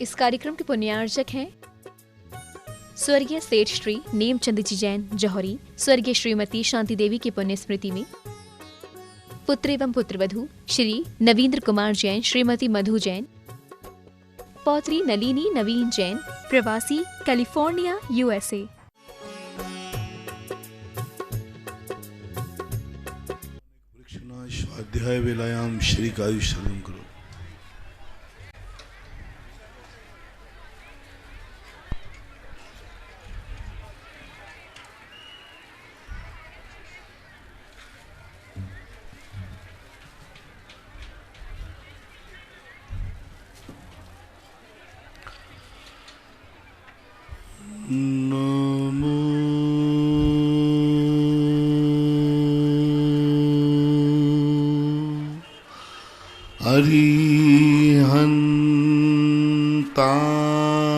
इस कार्यक्रम के पुण्यार्चक हैं स्वर्गीय सेठ श्री नेमचंद जी जैन जौहरी, स्वर्गीय श्रीमती शांति देवी की पुण्य स्मृति में पुत्र एवं पुत्रवधू श्री नवींद्र कुमार जैन, श्रीमती मधु जैन, पौत्री नलिनी नवीन जैन, प्रवासी कैलिफोर्निया USA। स्वाध्याय वेलायाम श्री कायुष्यम करो।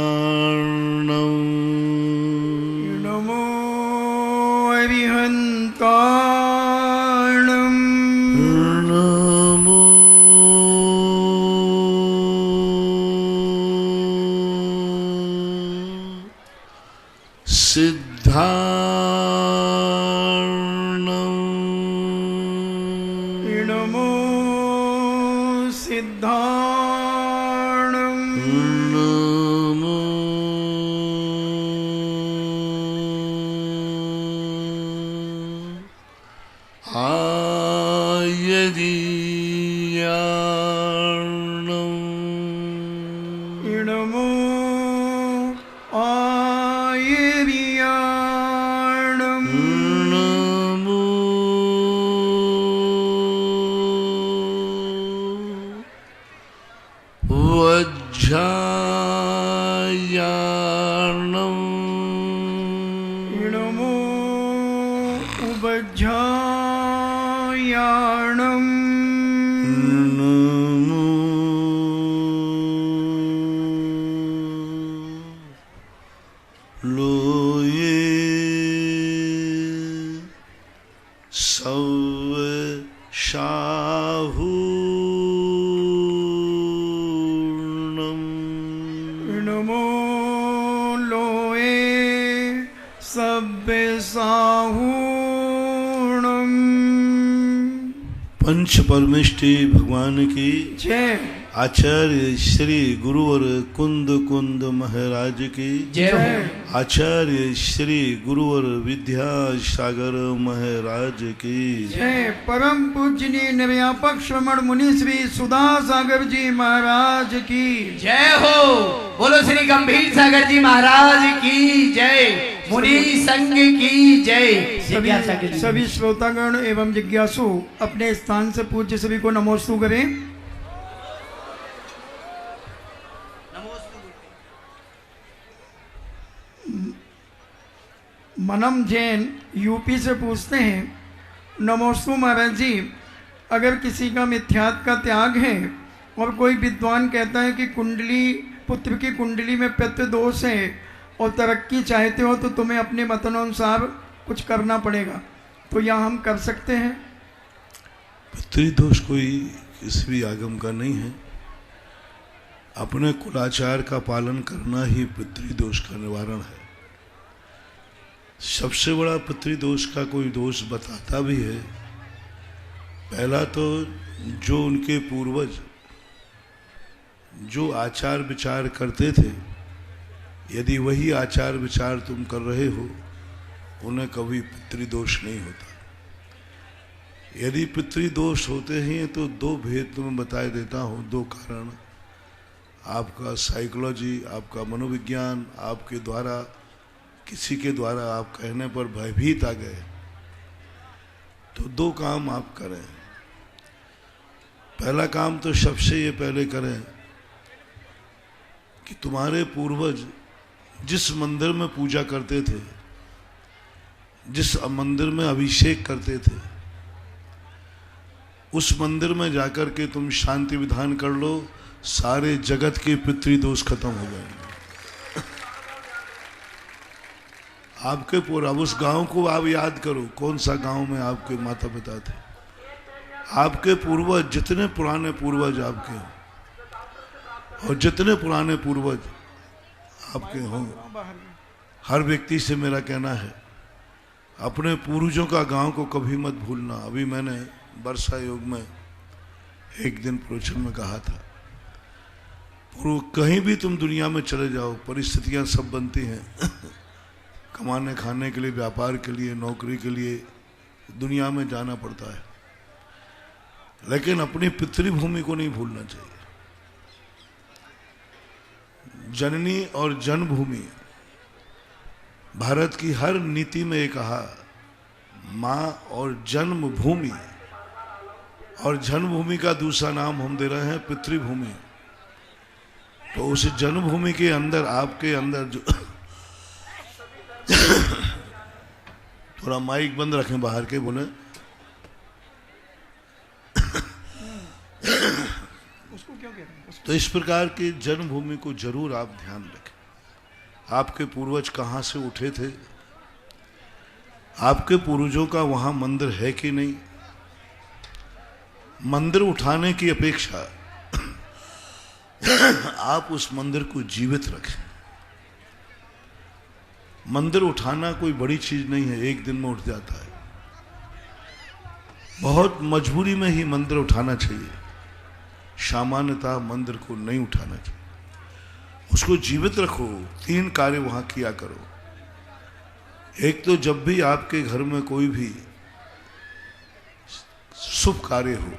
हरिहन्तार्णं नमो हरिहन्तार्णं नमो सिद्धार्णं नमो सिद्धार्णं नमो आयदीयार्णं नमो आयर्यार्णं नमो वज्रायार्णं नमो उबज्झायार्णं नमो लोये सव शाहूर्णं नमो लोए सब्बे साहूर्णं पंच परमेष्टि भगवान की जय आचार्य श्री गुरुवर कुंद कुंद महाराज की जय आचार्य श्री गुरुवर विद्यासागर महाराज की जय परम पूजनीय निर्व्यापक श्रमण मुनि श्री सुधा सागर जी महाराज की जय हो। बोलो श्री गंभीर सागर जी महाराज की जय, मुनि संघ की जय। जिज्ञासा के लिए। सभी श्रोतागण एवं जिज्ञासु अपने स्थान से पूज्य सभी को नमोस्तु करें। मनम जैन यूपी से पूछते हैं, नमोस्तु महाराज जी, अगर किसी का मिथ्यात्व का त्याग है और कोई विद्वान कहता है कि कुंडली पुत्र की कुंडली में पितृ दोष है और तरक्की चाहते हो तो तुम्हें अपने मतानुसार कुछ करना पड़ेगा, तो यह हम कर सकते हैं? पितृदोष कोई किसी भी आगम का नहीं है। अपने कुलाचार का पालन करना ही पितृदोष का निवारण है। सबसे बड़ा पितृदोष का कोई दोष बताता भी है। पहला तो जो उनके पूर्वज जो आचार विचार करते थे, यदि वही आचार विचार तुम कर रहे हो, उन्हें कभी पितृदोष नहीं होता। यदि पितृदोष होते हैं तो दो भेद तुम्हें बता देता हूँ, दो कारण। आपका साइकोलॉजी, आपका मनोविज्ञान, आपके द्वारा किसी के द्वारा आप कहने पर भयभीत आ गए, तो दो काम आप करें। पहला काम तो सबसे ये पहले करें कि तुम्हारे पूर्वज जिस मंदिर में पूजा करते थे, जिस मंदिर में अभिषेक करते थे, उस मंदिर में जाकर के तुम शांति विधान कर लो, सारे जगत के पितृदोष खत्म हो जाएंगे। आपके पूरा उस गांव को आप याद करो, कौन सा गांव में आपके माता पिता थे, आपके पूर्वज, जितने पुराने पूर्वज आपके, और जितने पुराने पूर्वज आपके हों, हर व्यक्ति से मेरा कहना है अपने पूर्वजों का गांव को कभी मत भूलना। अभी मैंने वर्षा योग में एक दिन प्रवचन में कहा था, कहीं भी तुम दुनिया में चले जाओ, परिस्थितियां सब बनती हैं कमाने खाने के लिए, व्यापार के लिए, नौकरी के लिए दुनिया में जाना पड़ता है, लेकिन अपनी पितृभूमि को नहीं भूलना चाहिए। जननी और जन्मभूमि, भारत की हर नीति में ये कहा माँ और जन्मभूमि, और जन्मभूमि का दूसरा नाम हम दे रहे हैं पितृभूमि। तो उस जन्मभूमि के अंदर, आपके अंदर जो थोड़ा माइक बंद रखें बाहर के, बोले उसको क्यों कहते हैं? तो इस प्रकार की जन्मभूमि को जरूर आप ध्यान रखें। आपके पूर्वज कहाँ से उठे थे, आपके पूर्वजों का वहां मंदिर है कि नहीं। मंदिर उठाने की अपेक्षा आप उस मंदिर को जीवित रखें। मंदिर उठाना कोई बड़ी चीज नहीं है, एक दिन में उठ जाता है। बहुत मजबूरी में ही मंदिर उठाना चाहिए, सामान्यतः मंदिर को नहीं उठाना चाहिए। उसको जीवित रखो, 3 कार्य वहां किया करो। एक तो जब भी आपके घर में कोई भी शुभ कार्य हो,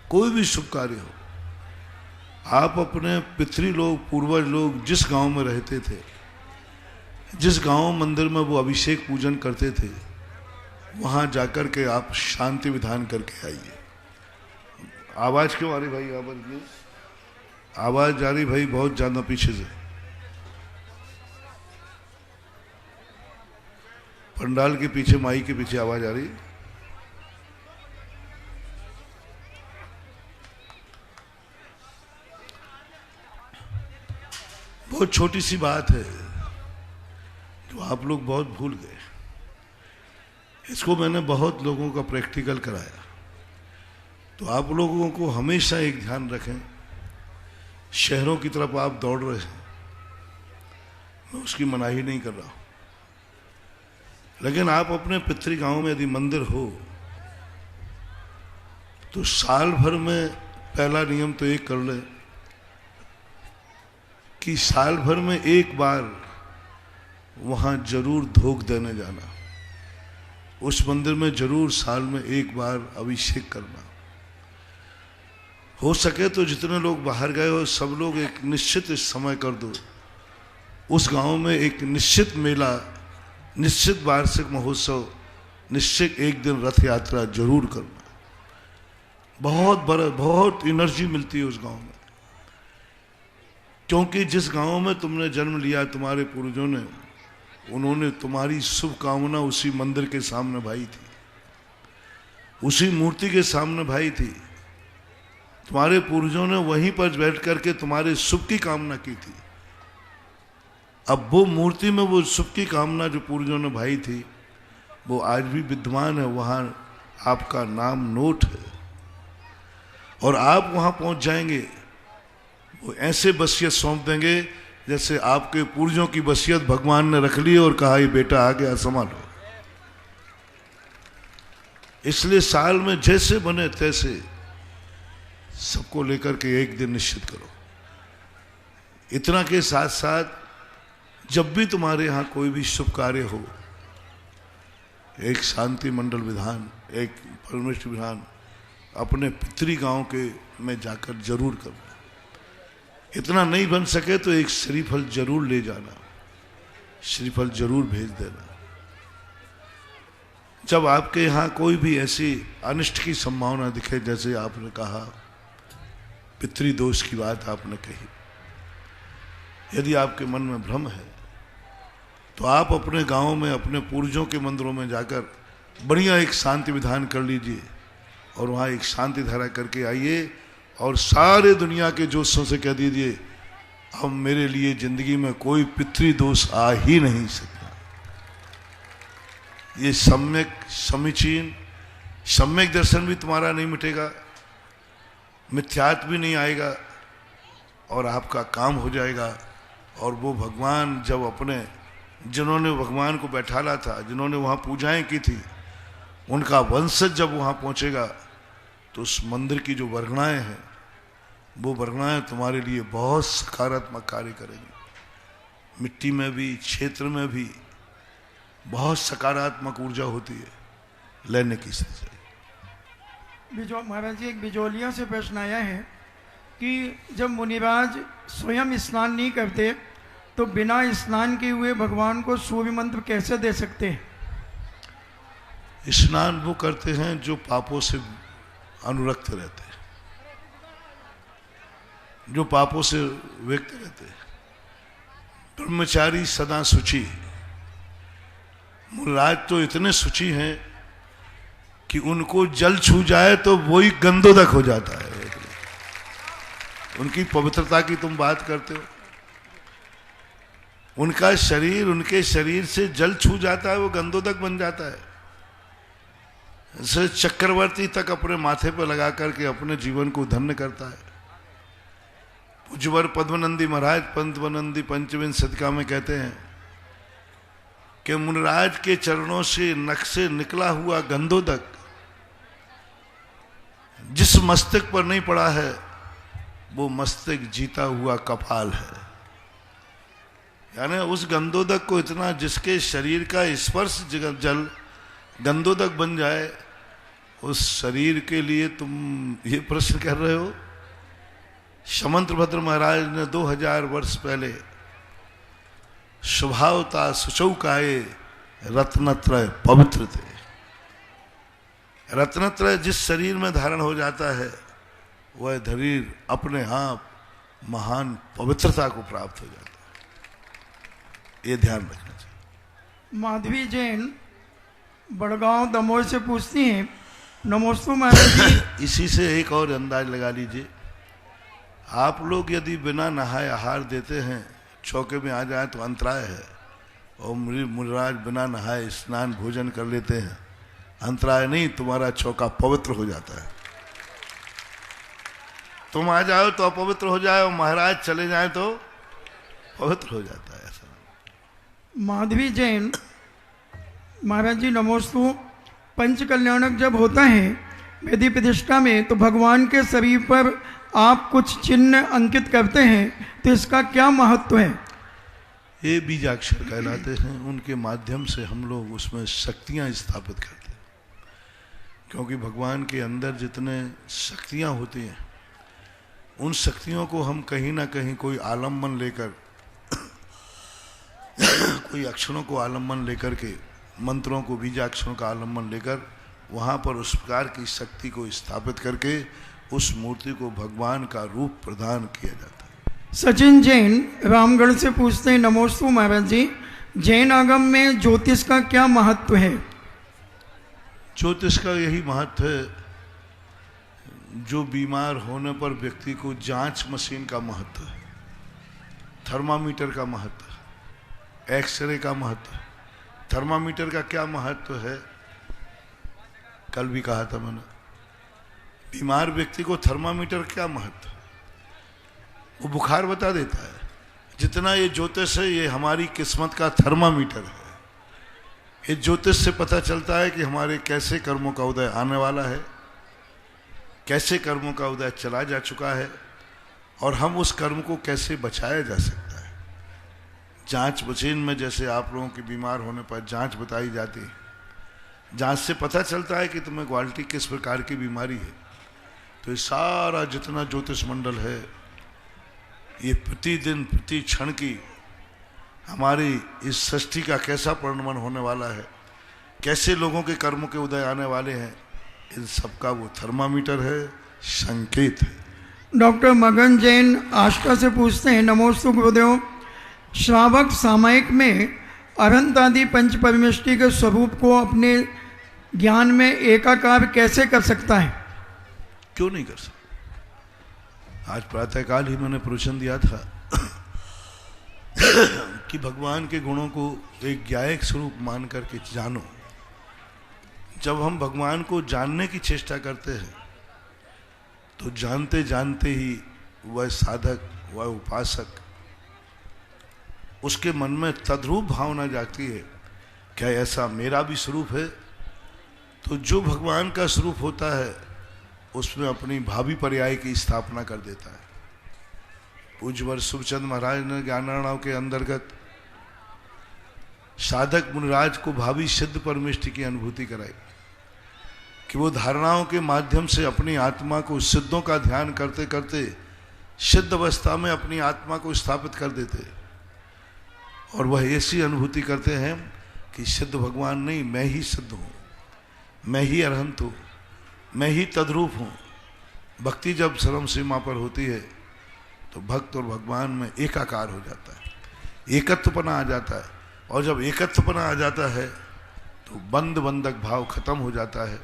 कोई भी शुभ कार्य हो, आप अपने पितृ लोग, पूर्वज लोग जिस गांव में रहते थे, जिस गांव मंदिर में वो अभिषेक पूजन करते थे, वहां जाकर के आप शांति विधान करके आइए। आवाज क्यों आ रही भाई? आवाज जा रही भाई बहुत ज्यादा पीछे से। पंडाल के पीछे, माई के पीछे आवाज आ रही। बहुत छोटी सी बात है जो आप लोग बहुत भूल गए। इसको मैंने बहुत लोगों का प्रैक्टिकल कराया। तो आप लोगों को हमेशा एक ध्यान रखें, शहरों की तरफ आप दौड़ रहे हैं, मैं उसकी मनाही नहीं कर रहा हूं, लेकिन आप अपने पितृ गांव में यदि मंदिर हो तो साल भर में पहला नियम तो एक कर ले कि साल भर में एक बार वहां जरूर धोख देने जाना। उस मंदिर में जरूर साल में एक बार अभिषेक करना। हो सके तो जितने लोग बाहर गए हो सब लोग एक निश्चित समय कर दो, उस गांव में एक निश्चित मेला, निश्चित वार्षिक महोत्सव, निश्चित एक दिन रथ यात्रा जरूर करना। बहुत एनर्जी मिलती है उस गांव में, क्योंकि जिस गांव में तुमने जन्म लिया, तुम्हारे पूर्वजों ने, उन्होंने तुम्हारी शुभकामना उसी मंदिर के सामने भाई थी, उसी मूर्ति के सामने भाई थी। तुम्हारे पूर्वजों ने वहीं पर बैठ करके तुम्हारे सुख की कामना की थी। अब वो मूर्ति में वो सुख की कामना जो पूर्वजों ने भाई थी, वो आज भी विद्यमान है। वहां आपका नाम नोट है, और आप वहां पहुंच जाएंगे, वो ऐसे वसीयत सौंप देंगे जैसे आपके पूर्वजों की वसीयत भगवान ने रख ली और कहा ये बेटा आ गया, संभालो। इसलिए साल में जैसे बने तैसे सबको लेकर के एक दिन निश्चित करो। इतना के साथ साथ जब भी तुम्हारे यहाँ कोई भी शुभ कार्य हो, एक शांति मंडल विधान, एक परमेश्वर विधान अपने पितृ गांव के में जाकर जरूर करो। इतना नहीं बन सके तो एक श्रीफल जरूर ले जाना, श्रीफल जरूर भेज देना। जब आपके यहाँ कोई भी ऐसी अनिष्ट की संभावना दिखे, जैसे आपने कहा पितृदोष की बात आपने कही, यदि आपके मन में भ्रम है तो आप अपने गांव में अपने पूर्वजों के मंदिरों में जाकर बढ़िया एक शांति विधान कर लीजिए और वहाँ एक शांति धारा करके आइए, और सारे दुनिया के जोशों से कह दीजिए अब मेरे लिए जिंदगी में कोई पितृदोष आ ही नहीं सकता। ये सम्यक समीचीन सम्यक दर्शन भी तुम्हारा नहीं मिटेगा, मिथ्यात्व भी नहीं आएगा, और आपका काम हो जाएगा। और वो भगवान जब अपने जिन्होंने भगवान को बैठाला था, जिन्होंने वहाँ पूजाएं की थी, उनका वंशज जब वहाँ पहुँचेगा तो उस मंदिर की जो वर्गणाएँ हैं वो वर्गणाएँ तुम्हारे लिए बहुत सकारात्मक कार्य करेंगी। मिट्टी में भी, क्षेत्र में भी बहुत सकारात्मक ऊर्जा होती है लेने की स्थिति। महाराज जी, एक बिजोलिया से प्रश्न आया है कि जब मुनिराज स्वयं स्नान नहीं करते तो बिना स्नान किए हुए भगवान को सूर्य मंत्र कैसे दे सकते हैं? स्नान वो करते हैं जो पापों से अनुरक्त रहते हैं, जो पापों से व्यक्त रहते हैं। ब्रह्मचारी सदा शुचि। मुनिराज तो इतने शुचि हैं कि उनको जल छू जाए तो वही गंधोदक हो जाता है। उनकी पवित्रता की तुम बात करते हो, उनका शरीर, उनके शरीर से जल छू जाता है वो गंधोदक बन जाता है। जैसे चक्रवर्ती तक अपने माथे पर लगा करके अपने जीवन को धन्य करता है। पूज्यवर पद्मनंदी महाराज पद्मनंदी पंचविंश शतका में कहते हैं कि मुनिराज के चरणों से नख से निकला हुआ गंधोदक जिस मस्तक पर नहीं पड़ा है वो मस्तक जीता हुआ कपाल है। यानी उस गंधोदक को इतना, जिसके शरीर का स्पर्श जल गंधोदक बन जाए, उस शरीर के लिए तुम ये प्रश्न कर रहे हो। शमंत्रभद्र महाराज ने 2000 वर्ष पहले स्वभावता सुचौकाए रत्नत्रय पवित्र थे। रत्नत्रय जिस शरीर में धारण हो जाता है वह शरीर अपने आप महान पवित्रता को प्राप्त हो जाता है। ये ध्यान रखना चाहिए। माधवी जैन बड़गांव दमोह से पूछती हैं, नमोस्तु महाराज जी। इसी से एक और अंदाज लगा लीजिए, आप लोग यदि बिना नहाए आहार देते हैं, चौके में आ जाए तो अंतराय है, और मुनिराज बिना नहाए स्नान भोजन कर लेते हैं, अंतराय नहीं, तुम्हारा चौका पवित्र हो जाता है। तुम आ जाओ तो अपवित्र हो जाए और महाराज चले जाए तो पवित्र हो जाता है। ऐसा माधवी जैन, महाराज जी नमोस्तु, पंच कल्याणक जब होता है वेदी प्रतिष्ठा में तो भगवान के शरीर पर आप कुछ चिन्ह अंकित करते हैं, तो इसका क्या महत्व है? ये बीजाक्षर कहलाते हैं। उनके माध्यम से हम लोग उसमें शक्तियां स्थापित करते हैं, क्योंकि भगवान के अंदर जितने शक्तियां होती हैं उन शक्तियों को हम कहीं ना कहीं कोई आलम्बन लेकर कोई अक्षरों को आलम्बन लेकर के, मंत्रों को, बीजाक्षरों का आलम्बन लेकर वहाँ पर उस प्रकार की शक्ति को स्थापित करके उस मूर्ति को भगवान का रूप प्रदान किया जाता है। सचिन जैन रामगढ़ से पूछते हैं, नमोस्तु महाराज जी, जैन आगम में ज्योतिष का क्या महत्व है? ज्योतिष का यही महत्व है, जो बीमार होने पर व्यक्ति को जांच मशीन का महत्व है, थर्मामीटर का महत्व है, एक्सरे का महत्व है। थर्मामीटर का क्या महत्व है, कल भी कहा था मैंने। बीमार व्यक्ति को थर्मामीटर क्या महत्व है, वो बुखार बता देता है। जितना ये ज्योतिष है, ये हमारी किस्मत का थर्मामीटर है। ये ज्योतिष से पता चलता है कि हमारे कैसे कर्मों का उदय आने वाला है, कैसे कर्मों का उदय चला जा चुका है, और हम उस कर्म को कैसे बचाया जा सकता है। जांच मशीन में जैसे आप लोगों की बीमार होने पर जांच बताई जाती है, जांच से पता चलता है कि तुम्हें क्वालिटी किस प्रकार की बीमारी है। तो ये सारा जितना ज्योतिष मंडल है, ये प्रतिदिन प्रति क्षण की हमारी इस सृष्टि का कैसा परिणमन होने वाला है, कैसे लोगों के कर्मों के उदय आने वाले हैं, इन सबका वो थर्मामीटर है, संकेत है। डॉक्टर मगन जैन आष्टा से पूछते हैं, नमोस्तु गुरुदेव, श्रावक सामायिक में अनंत आदि पंच परमेष्टि के स्वरूप को अपने ज्ञान में एकाकार कैसे कर सकता है? क्यों नहीं कर सकता? आज प्रातःकाल ही मैंने प्रवचन दिया था कि भगवान के गुणों को एक ज्ञायक स्वरूप मान करके जानो। जब हम भगवान को जानने की चेष्टा करते हैं तो जानते जानते ही वह साधक वह उपासक, उसके मन में तद्रूप भावना जागती है, क्या ऐसा मेरा भी स्वरूप है? तो जो भगवान का स्वरूप होता है उसमें अपनी भावी पर्याय की स्थापना कर देता है। पूज्यवर सुखचंद महाराज ने ज्ञानार्णव के अंतर्गत साधक मुनिराज को भावी सिद्ध परमेष्टि की अनुभूति कराई कि वो धारणाओं के माध्यम से अपनी आत्मा को सिद्धों का ध्यान करते करते सिद्ध अवस्था में अपनी आत्मा को स्थापित कर देते, और वह ऐसी अनुभूति करते हैं कि सिद्ध भगवान नहीं, मैं ही सिद्ध हूँ, मैं ही अरहंत हूँ, मैं ही तद्रूप हूँ। भक्ति जब चरम सीमा पर होती है तो भक्त और भगवान में एकाकार हो जाता है, एकत्वपना आ जाता है, और जब एकत्वपना आ जाता है तो बंद बंधक भाव खत्म हो जाता है,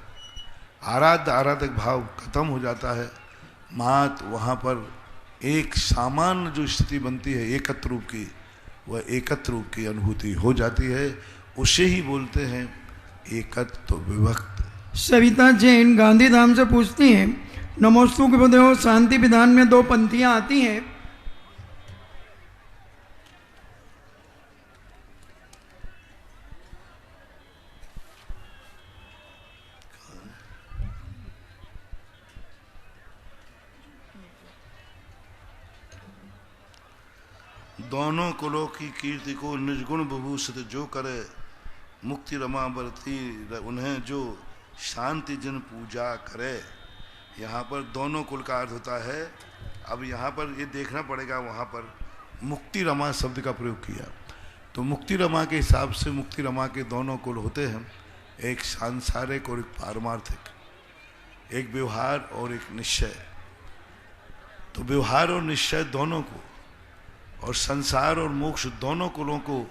आराध्य आराधक भाव खत्म हो जाता है। मात वहाँ पर एक सामान्य जो स्थिति बनती है एकत्र रूप की, वह एकत्र रूप की अनुभूति हो जाती है। उसे ही बोलते हैं एकत्व विभक्त। सविता जैन गांधीधाम से पूछती हैं, नमोस्तु के बदे शांति विधान में 2 पंक्तियां आती हैं। दोनों कुलों की कीर्ति को निर्गुण विभूषित जो करे, मुक्ति रमा बरती उन्हें जो शांति जन पूजा करे। यहाँ पर दोनों कुल का अर्थ होता है। अब यहाँ पर ये देखना पड़ेगा, वहाँ पर मुक्ति रमा शब्द का प्रयोग किया, तो मुक्ति रमा के हिसाब से मुक्ति रमा के दोनों कुल होते हैं, एक सांसारिक और एक पारमार्थिक, एक व्यवहार और एक निश्चय। तो व्यवहार और निश्चय दोनों को, और संसार और मोक्ष दोनों कुलों को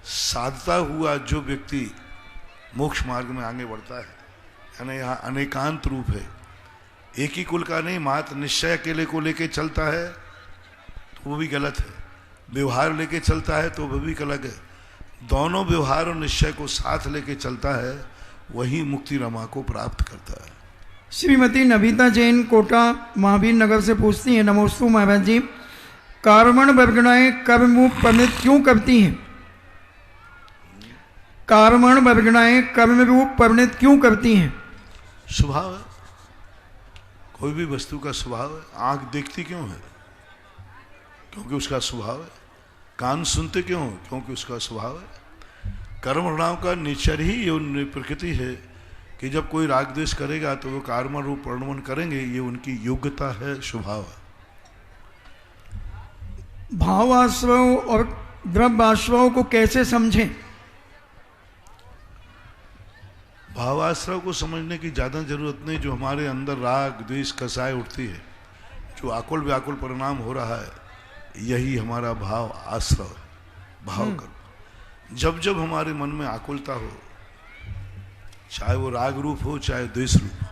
साधता हुआ जो व्यक्ति मोक्ष मार्ग में आगे बढ़ता है, यानी यहाँ अनेकांत रूप है, एक ही कुल का नहीं। मात्र निश्चय अकेले को लेके चलता है तो वो भी गलत है, व्यवहार लेके चलता है तो वो भी गलत है। दोनों व्यवहार और निश्चय को साथ लेके चलता है, वही मुक्ति रमा को प्राप्त करता है। श्रीमती नविता जैन कोटा महावीर नगर से पूछती हैं, नमोस्तु महाराज जी, कार्मण वर्गणाएं कर्म परिणत क्यों करती हैं? कार्मण वर्गणाएं कर्म रूप परिणत क्यों करती हैं? स्वभाव है, कोई भी वस्तु का स्वभाव है। आंख देखती क्यों है? क्योंकि उसका स्वभाव है। कान सुनते क्यों? क्योंकि उसका स्वभाव है। कर्मणाओं का नेचर ही ये प्रकृति है कि जब कोई राग द्वेष करेगा तो वो कर्म रूप वर्णन करेंगे, ये उनकी योग्यता है, स्वभाव है। भावाश्रव और द्रव्याश्रव को कैसे समझें? भावाश्रव को समझने की ज़्यादा जरूरत नहीं। जो हमारे अंदर राग द्वेष कसाय उठती है, जो आकुल व्याकुल परिणाम हो रहा है, यही हमारा भाव आश्रव है। भाव करो, जब जब हमारे मन में आकुलता हो, चाहे वो राग रूप हो चाहे द्वेष रूप हो,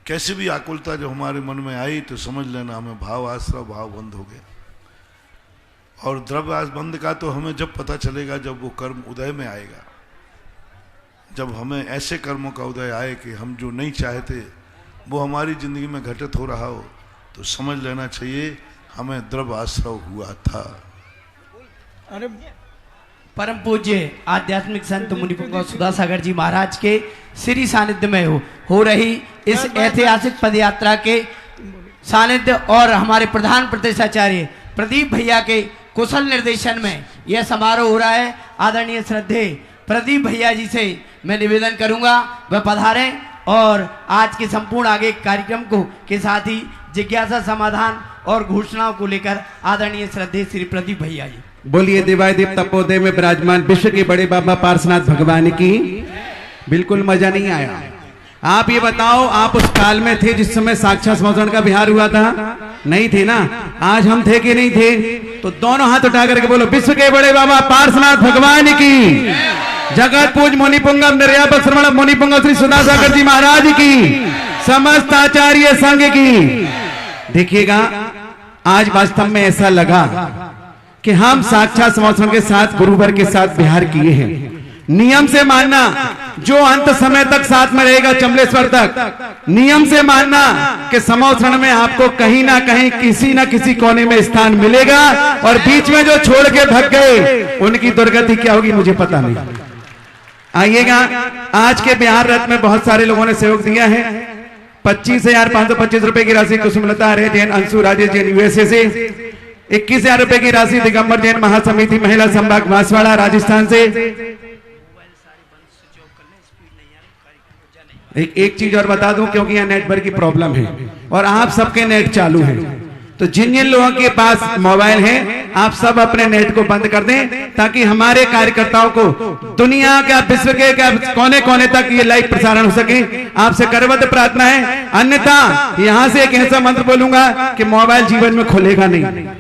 कैसे भी आकुलता जब हमारे मन में आई तो समझ लेना हमें भाव आश्रव, भाव बंद हो गया। और द्रव्य बंद का तो हमें जब पता चलेगा जब वो कर्म उदय में आएगा, जब हमें ऐसे कर्मों का उदय आए कि हम जो नहीं चाहते वो हमारी जिंदगी में घटित हो रहा हो, तो समझ लेना चाहिए हमें द्रव्य आश्रव हुआ था। अरे परम पूज्य आध्यात्मिक संत मुनिपुंगव सुधा सागर जी महाराज के श्री सानिध्य में हो रही इस ऐतिहासिक पदयात्रा के सानिध्य और हमारे प्रधान प्रतिष्ठाचार्य प्रदीप भैया के कुशल निर्देशन में यह समारोह हो रहा है। आदरणीय श्रद्धे प्रदीप भैया जी से मैं निवेदन करूंगा वह पधारें और आज के संपूर्ण आगे कार्यक्रम को के साथ ही जिज्ञासा समाधान और घोषणाओं को लेकर आदरणीय श्रद्धे श्री प्रदीप भैया जी। बोलिए देवादिप तपोदय में विराजमान विश्व के बड़े बाबा पार्श्वनाथ भगवान की। बिल्कुल मजा नहीं आया। आप ये बताओ, आप उस काल में थे जिस समय साक्षात समर्पण का विहार हुआ था? नहीं थे ना। आज हम थे कि नहीं थे? तो दोनों हाथ उठा करके बोलो, विश्व के बड़े बाबा पार्श्वनाथ भगवान की, जगत पूज मुनिपुंगव निर्यापक श्रमण मुनिपुंगव श्री सुधा सागर जी महाराज की, समस्त आचार्य संघ की। देखिएगा, आज वास्तव में ऐसा लगा कि हम साक्षात समर्पण के साथ गुरुवर के साथ विहार किए हैं। नियम से मानना, जो अंत समय तक साथ में रहेगा चमलेश्वर तक। नियम से मानना कि समोक्षण में आपको कहीं ना कहीं किसी ना किसी कोने में स्थान मिलेगा, और बीच में जो छोड़ के भाग गए उनकी दुर्गति क्या होगी मुझे पता नहीं। आइएगा, आज के बिहार रथ में बहुत सारे लोगों ने सहयोग दिया है। 25,525 रुपए की राशि कुसुमलता रे जैन, अंशु राजेश जैन यूएसए से। 21,000 रुपए की राशि दिगंबर जैन महासमिति महिला संभाग बांसवाड़ा राजस्थान से। एक चीज और बता दूं, क्योंकि यहाँ नेटवर्क की प्रॉब्लम है और आप सबके नेट चालू है, तो जिन जिन लोगों के पास मोबाइल है आप सब अपने नेट को बंद कर दें, ताकि हमारे कार्यकर्ताओं को दुनिया का, विश्व के कोने कोने तक ये लाइव प्रसारण हो सके। आपसे करबद्ध प्रार्थना है, अन्यथा यहां से एक ऐसा मंत्र बोलूंगा कि मोबाइल जीवन में खुलेगा नहीं।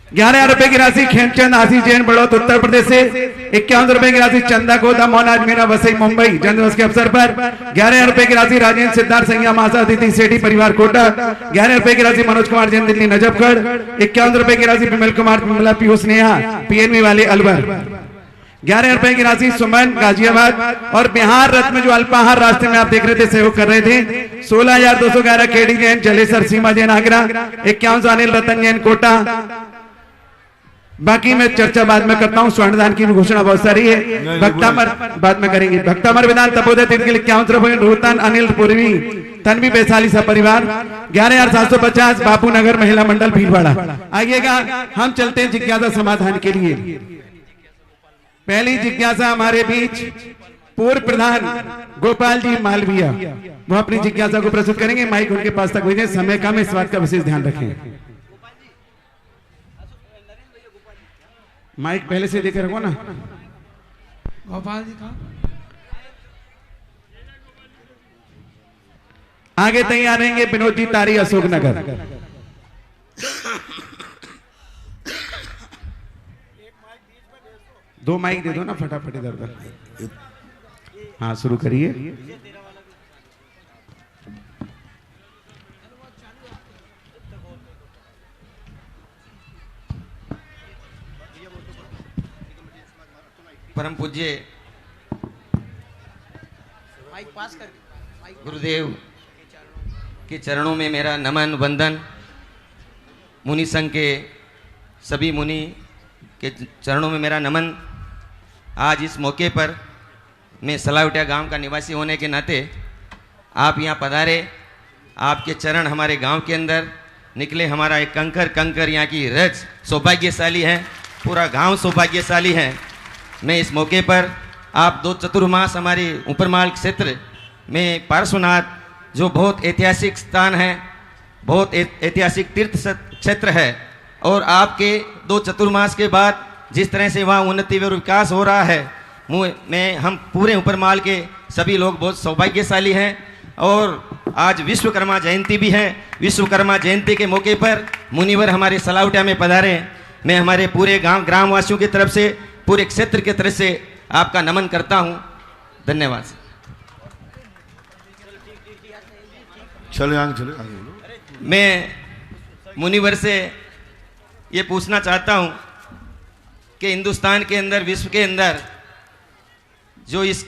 11,000 रुपए की राशि खेमचंद आशीष जैन बड़ौत उत्तर प्रदेश से। 51 रुपए की राशि चंदा गोदा मोनाज मीना वसई मुंबई जन्मदिवस के अवसर पर। 11,000 रुपए की राशि राजेंद्र सिद्धार्थ संज्ञा मासा अतिथि सेठी परिवार कोटा। 11,000 रुपए की राशि मनोज कुमार जैन दिल्ली नजफगढ़। 51 रुपए की राशि विमल कुमार विमला पीयूष नेहा पीएनबी वाले अलवर। 11,000 रुपए की राशि सुमन गाजियाबाद। और बिहार रथ में जो अल्पाहार रास्ते में आप देख रहे थे सहयोग कर रहे थे, 16,211 केडी जैन जलेसर सीमा जैन आगरा। 51 अनिल रतन जैन कोटा। बाकी मैं चर्चा बाद में करता हूं, स्वर्णदान की घोषणा बहुत सारी है, भक्तामर बाद में करेंगे। भक्तामर विधान तपोदय तीर्थ के लिए 51 रुपए। रोहतान अनिल पूर्वी तन्वी वैशाली सब परिवार। 11,750 बापू नगर महिला मंडल भीलवाड़ा। आइएगा, हम चलते हैं जिज्ञासा समाधान के लिए। पहली जिज्ञासा हमारे बीच पूर्व प्रधान गोपाल जी मालविया, वो अपनी जिज्ञासा को प्रस्तुत करेंगे। माइक उनके पास तक भेजें, समय कम है, इस बात का विशेष ध्यान रखें। माइक पहले से देकर रखो ना। गोपाल जी का आगे तैयार रहेंगे विनोद जी तारी अशोकनगर। दो माइक दे दो ना फटाफट इधर उधर। हाँ शुरू करिए। परम पूज्य गुरुदेव के चरणों में मेरा नमन वंदन। मुनि संघ के सभी मुनि के चरणों में मेरा नमन। आज इस मौके पर मैं सलावटिया गांव का निवासी होने के नाते आप यहाँ पधारे, आपके चरण हमारे गांव के अंदर निकले। हमारा एक कंकर यहाँ की रज सौभाग्यशाली है, पूरा गांव सौभाग्यशाली है। मैं इस मौके पर आप 2 चतुर्मास हमारे ऊपरमाल क्षेत्र में पार्श्वनाथ, जो बहुत ऐतिहासिक स्थान है, बहुत ऐतिहासिक तीर्थ क्षेत्र है, और आपके 2 चतुर्मास के बाद जिस तरह से वहाँ उन्नति और विकास हो रहा है, हम पूरे ऊपरमाल के सभी लोग बहुत सौभाग्यशाली हैं। और आज विश्वकर्मा जयंती भी है। विश्वकर्मा जयंती के मौके पर मुनिवर हमारे सलावटिया में पधारे। मैं हमारे पूरे ग्रामवासियों की तरफ से, पूरे क्षेत्र की तरफ से आपका नमन करता हूं। धन्यवाद। चले आगे। मैं मुनिवर से ये पूछना चाहता हूं कि हिंदुस्तान के अंदर, विश्व के अंदर, जो इस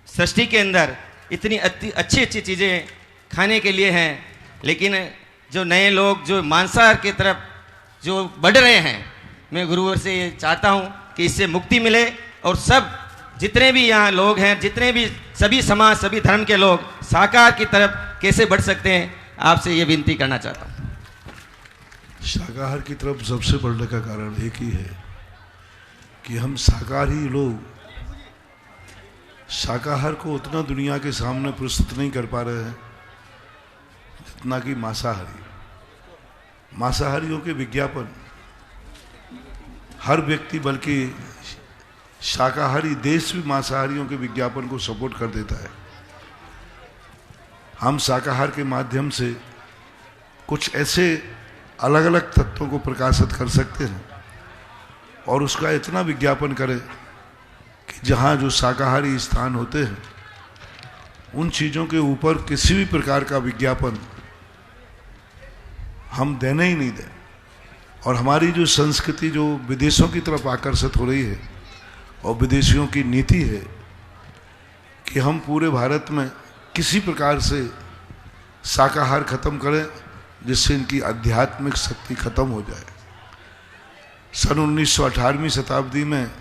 सृष्टि के अंदर इतनी अच्छी अच्छी चीज़ें खाने के लिए हैं, लेकिन जो नए लोग जो मांसाहार की तरफ जो बढ़ रहे हैं, मैं गुरुवर से ये चाहता हूं कि इससे मुक्ति मिले, और सब जितने भी यहाँ लोग हैं, जितने भी सभी समाज, सभी धर्म के लोग शाकाहार की तरफ कैसे बढ़ सकते हैं, आपसे ये विनती करना चाहता हूँ। शाकाहार की तरफ सबसे बढ़ने का कारण एक ही है कि हम शाकाहारी लोग शाकाहार को उतना दुनिया के सामने प्रस्तुत नहीं कर पा रहे हैं जितना कि मांसाहारियों के विज्ञापन हर व्यक्ति, बल्कि शाकाहारी देश भी मांसाहारियों के विज्ञापन को सपोर्ट कर देता है। हम शाकाहार के माध्यम से कुछ ऐसे अलग अलग तत्वों को प्रकाशित कर सकते हैं और उसका इतना विज्ञापन करें कि जहाँ जो शाकाहारी स्थान होते हैं उन चीज़ों के ऊपर किसी भी प्रकार का विज्ञापन हम देने ही नहीं दें। और हमारी जो संस्कृति जो विदेशों की तरफ आकर्षित हो रही है और विदेशियों की नीति है कि हम पूरे भारत में किसी प्रकार से शाकाहार खत्म करें जिससे इनकी आध्यात्मिक शक्ति खत्म हो जाए। सन 1918वीं शताब्दी में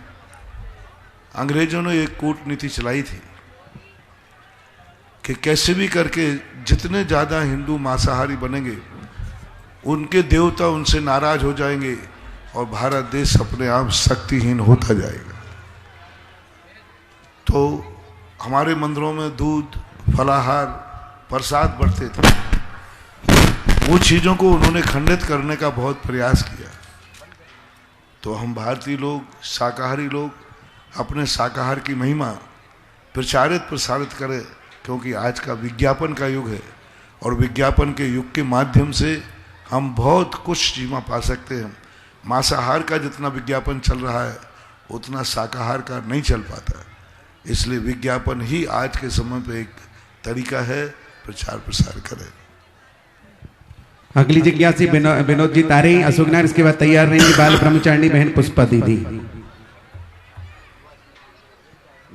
अंग्रेजों ने एक कूटनीति चलाई थी कि कैसे भी करके जितने ज़्यादा हिंदू मांसाहारी बनेंगे उनके देवता उनसे नाराज हो जाएंगे और भारत देश अपने आप शक्तिहीन होता जाएगा। तो हमारे मंदिरों में दूध, फलाहार, प्रसाद बढ़ते थे। वो चीज़ों को उन्होंने खंडित करने का बहुत प्रयास किया। तो हम भारतीय लोग, शाकाहारी लोग अपने शाकाहार की महिमा प्रचारित प्रसारित करें, क्योंकि आज का विज्ञापन का युग है और विज्ञापन के युग के माध्यम से हम बहुत कुछ सीमा पा सकते हैं। मांसाहार का जितना विज्ञापन चल रहा है उतना शाकाहार का नहीं चल पाता। इसलिए विज्ञापन ही आज के समय पे एक तरीका है प्रचार प्रसार करें। अगली जिज्ञासी विनोद जी तारे, अशोकनारायण, इसके बाद तैयार रहेंगी बाल ब्रह्मचारिणी बहन पुष्पा दीदी।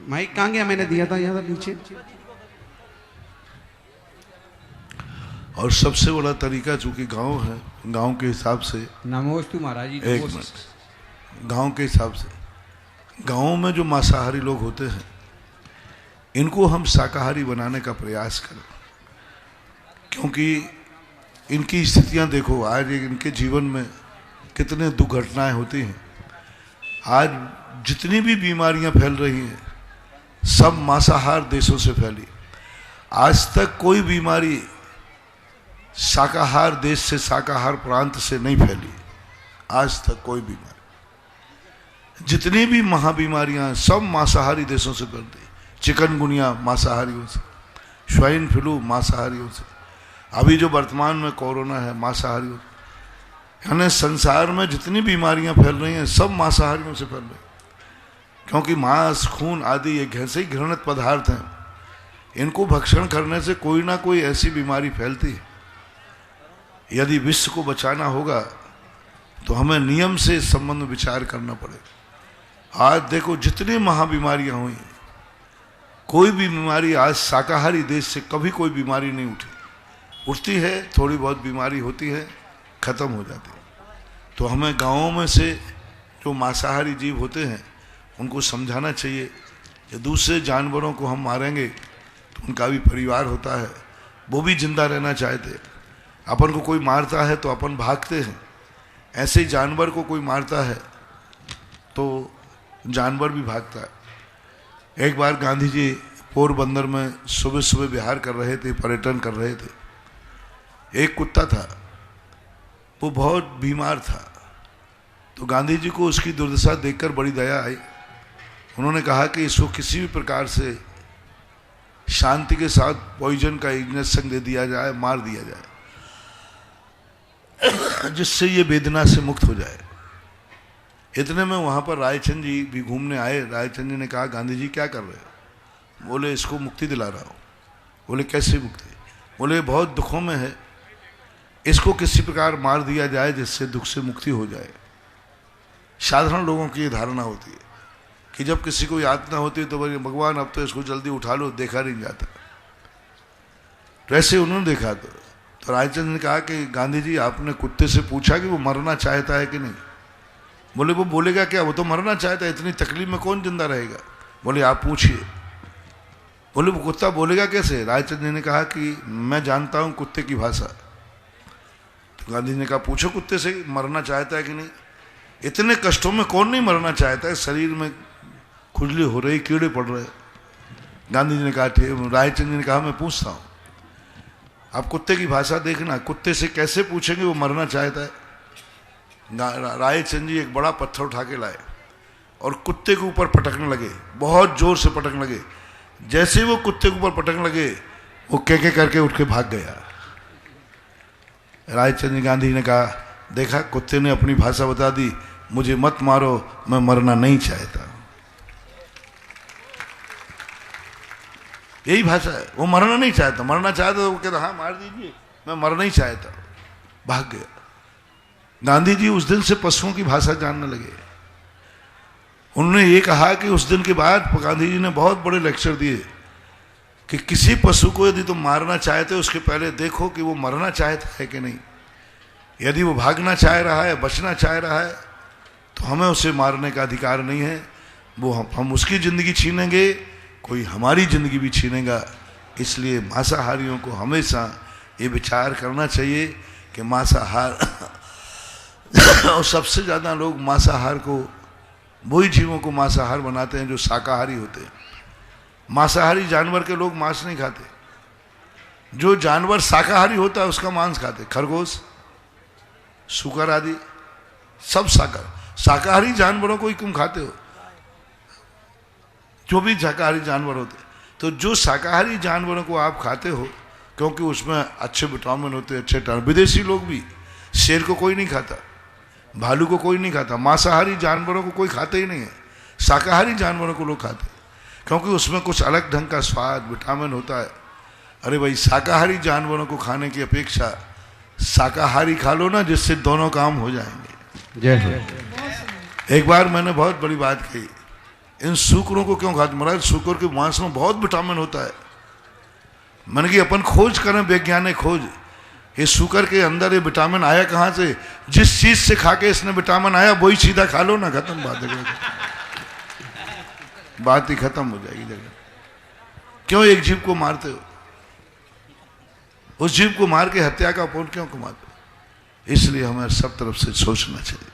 माइक कहाँ गया? मैंने दिया था यहाँ नीचे। और सबसे बड़ा तरीका चूंकि गांव है, गांव के हिसाब से, नमोस्तु महाराज जी। एक मिनट, गांव के हिसाब से गांव में जो मांसाहारी लोग होते हैं इनको हम शाकाहारी बनाने का प्रयास करें, क्योंकि इनकी स्थितियां देखो, आज इनके जीवन में कितने दुर्घटनाएं होती हैं। आज जितनी भी बीमारियां फैल रही हैं सब मांसाहार देशों से फैली। आज तक कोई बीमारी शाकाहार देश से, शाकाहार प्रांत से नहीं फैली। आज तक कोई बीमारी, जितनी भी महाबीमारियां सब मांसाहारी देशों से फैलती। चिकनगुनिया मांसाहारियों से, स्वाइन फ्लू मांसाहारियों से, अभी जो वर्तमान में कोरोना है मांसाहारियों से। यानी संसार में जितनी बीमारियां फैल रही हैं सब मांसाहारियों से फैल रही, क्योंकि मांस, खून आदि ये ऐसे ही घृणित पदार्थ हैं। इनको भक्षण करने से कोई ना कोई ऐसी बीमारी फैलती है। यदि विश्व को बचाना होगा तो हमें नियम से इस संबंध में विचार करना पड़ेगा। आज देखो जितनी महाबीमारियां हुई, कोई भी बीमारी आज शाकाहारी देश से कभी कोई बीमारी नहीं उठती है, थोड़ी बहुत बीमारी होती है, खत्म हो जाती है। तो हमें गांवों में से जो मांसाहारी जीव होते हैं उनको समझाना चाहिए कि दूसरे जानवरों को हम मारेंगे तो उनका भी परिवार होता है, वो भी जिंदा रहना चाहते। अपन को कोई मारता है तो अपन भागते हैं, ऐसे ही जानवर को कोई मारता है तो जानवर भी भागता है। एक बार गांधी जी पोरबंदर में सुबह सुबह विहार कर रहे थे, पर्यटन कर रहे थे। एक कुत्ता था, वो बहुत बीमार था। तो गांधी जी को उसकी दुर्दशा देखकर बड़ी दया आई। उन्होंने कहा कि इसको किसी भी प्रकार से शांति के साथ पॉइजन का इंजेक्शन दे दिया जाए, मार दिया जाए, जिससे ये वेदना से मुक्त हो जाए। इतने में वहाँ पर रायचंद जी भी घूमने आए। रायचंद जी ने कहा, गांधी जी क्या कर रहे हो? बोले इसको मुक्ति दिला रहा हूँ। बोले कैसे मुक्ति? बोले बहुत दुखों में है, इसको किसी प्रकार मार दिया जाए जिससे दुख से मुक्ति हो जाए। साधारण लोगों की ये धारणा होती है कि जब किसी को यातना होती है तो बोले भगवान अब तो इसको जल्दी उठा लो, देखा नहीं जाता। तो ऐसे उन्होंने देखा। तो रायचंद ने कहा कि गांधी जी आपने कुत्ते से पूछा कि वो मरना चाहता है कि नहीं? बोले वो बोलेगा क्या, वो तो मरना चाहता है, इतनी तकलीफ में कौन जिंदा रहेगा? बोले आप पूछिए। बोले वो कुत्ता बोलेगा कैसे? रायचंद जी ने कहा कि मैं जानता हूँ कुत्ते की भाषा। तो गांधी जी ने कहा पूछो कुत्ते से मरना चाहता है कि नहीं। इतने कष्टों में कौन नहीं मरना चाहता है, शरीर में खुजली हो रही, कीड़े पड़ रहे। गांधी जी ने कहा ठीक। रायचंद जी ने कहा मैं पूछता हूँ, आप कुत्ते की भाषा देखना, कुत्ते से कैसे पूछेंगे वो मरना चाहता है। रायचंद जी एक बड़ा पत्थर उठा के लाए और कुत्ते के ऊपर पटकने लगे, बहुत जोर से पटकने लगे। जैसे वो कुत्ते के ऊपर पटकने लगे वो के करके उठ के भाग गया। रायचंद जी, गांधी ने कहा देखा कुत्ते ने अपनी भाषा बता दी, मुझे मत मारो, मैं मरना नहीं चाहता। यही भाषा है, वो मरना नहीं चाहता। मरना चाहता तो वो कहता हाँ मार दीजिए, मैं मरना नहीं चाहता, भाग गया। गांधी जी उस दिन से पशुओं की भाषा जानने लगे। उन्होंने ये कहा कि उस दिन के बाद गांधी जी ने बहुत बड़े लेक्चर दिए कि किसी पशु को यदि तुम मारना चाहते हो उसके पहले देखो कि वो मरना चाहता है कि नहीं। यदि वो भागना चाह रहा है, बचना चाह रहा है, तो हमें उसे मारने का अधिकार नहीं है। वो हम उसकी ज़िंदगी छीनेंगे, कोई हमारी ज़िंदगी भी छीनेगा। इसलिए मांसाहारियों को हमेशा ये विचार करना चाहिए कि मांसाहार और सबसे ज़्यादा लोग मांसाहार को, वही जीवों को मांसाहार बनाते हैं जो शाकाहारी होते हैं। मांसाहारी जानवर के लोग मांस नहीं खाते, जो जानवर शाकाहारी होता है उसका मांस खाते। खरगोश, सूकर आदि सब शाकाहारी जानवरों को ही तुम खाते हो, जो भी शाकाहारी जानवर होते। तो जो शाकाहारी जानवरों को आप खाते हो क्योंकि उसमें अच्छे विटामिन होते हैं, अच्छे टाइम। विदेशी लोग भी, शेर को कोई नहीं खाता, भालू को कोई नहीं खाता, मांसाहारी जानवरों को कोई खाते ही नहीं है। शाकाहारी जानवरों को लोग खाते क्योंकि उसमें कुछ अलग ढंग का स्वाद, विटामिन होता है। अरे भाई, शाकाहारी जानवरों को खाने की अपेक्षा शाकाहारी खा लो ना, जिससे दोनों काम हो जाएंगे। जय हो। एक बार मैंने बहुत बड़ी बात कही, इन सूकरों को क्यों खाते? महाराज, सूकर के मांस में बहुत विटामिन होता है। मैंने कि अपन खोज करें, वैज्ञानिक खोज, ये सूकर के अंदर ये विटामिन आया कहाँ से? जिस चीज से खा के इसने विटामिन आया वही सीधा खा लो ना, खत्म बात ही खत्म हो जाएगी जगह। क्यों एक जीव को मारते हो? उस जीव को मार के हत्या का पुण्य क्यों कमाते हो? इसलिए हमें सब तरफ से सोचना चाहिए।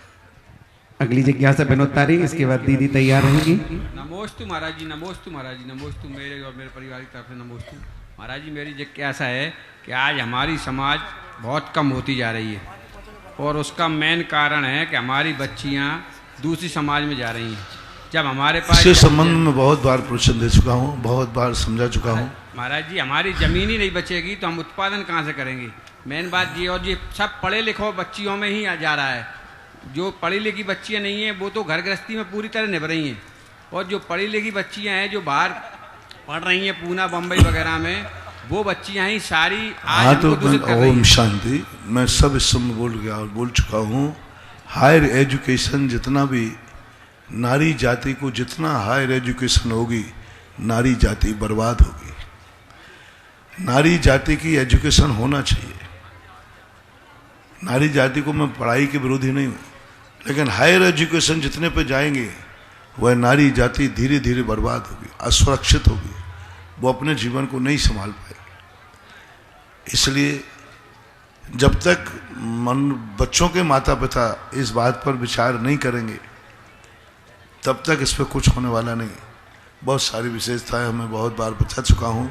अगली जिज्ञासा विनोद तारी, इसके बाद दीदी तैयार रहेंगी। नमोस्तु महाराज जी, नमोस्तु महाराज जी, नमोस्तु मेरे और मेरे परिवार की तरफ से नमोस्तु। महाराज जी, मेरी जिज्ञासा है कि आज हमारी समाज बहुत कम होती जा रही है और उसका मेन कारण है कि हमारी बच्चियां दूसरी समाज में जा रही हैं। जब हमारे पास इस संबंध में बहुत बार प्रवचन दे चुका हूँ, बहुत बार समझा चुका हूँ। महाराज जी, हमारी जमीन ही नहीं बचेगी तो हम उत्पादन कहाँ से करेंगे? मेन बात ये, और ये सब पढ़े लिखो बच्चियों में ही जा रहा है। जो पढ़ी लिखी बच्चियां नहीं हैं वो तो घर गृहस्थी में पूरी तरह निभ रही हैं, और जो पढ़ी लिखी बच्चियां हैं जो बाहर पढ़ रही हैं, पूना बम्बई वगैरह में, वो बच्चियां ही सारी आज हाँ, तो ओम हैं। शांति। मैं सब इस समय बोल गया और बोल चुका हूँ। हायर एजुकेशन जितना भी, नारी जाति को जितना हायर एजुकेशन होगी, नारी जाति बर्बाद होगी। नारी जाति की एजुकेशन होना चाहिए। नारी जाति को मैं पढ़ाई के विरोधी नहीं हूँ, लेकिन हायर एजुकेशन जितने पे जाएंगे वह नारी जाति धीरे धीरे बर्बाद होगी, असुरक्षित होगी, वो अपने जीवन को नहीं संभाल पाएगी। इसलिए जब तक बच्चों के माता पिता इस बात पर विचार नहीं करेंगे तब तक इस पर कुछ होने वाला नहीं। बहुत सारी विशेषताएं हमें बहुत बार बता चुका हूँ,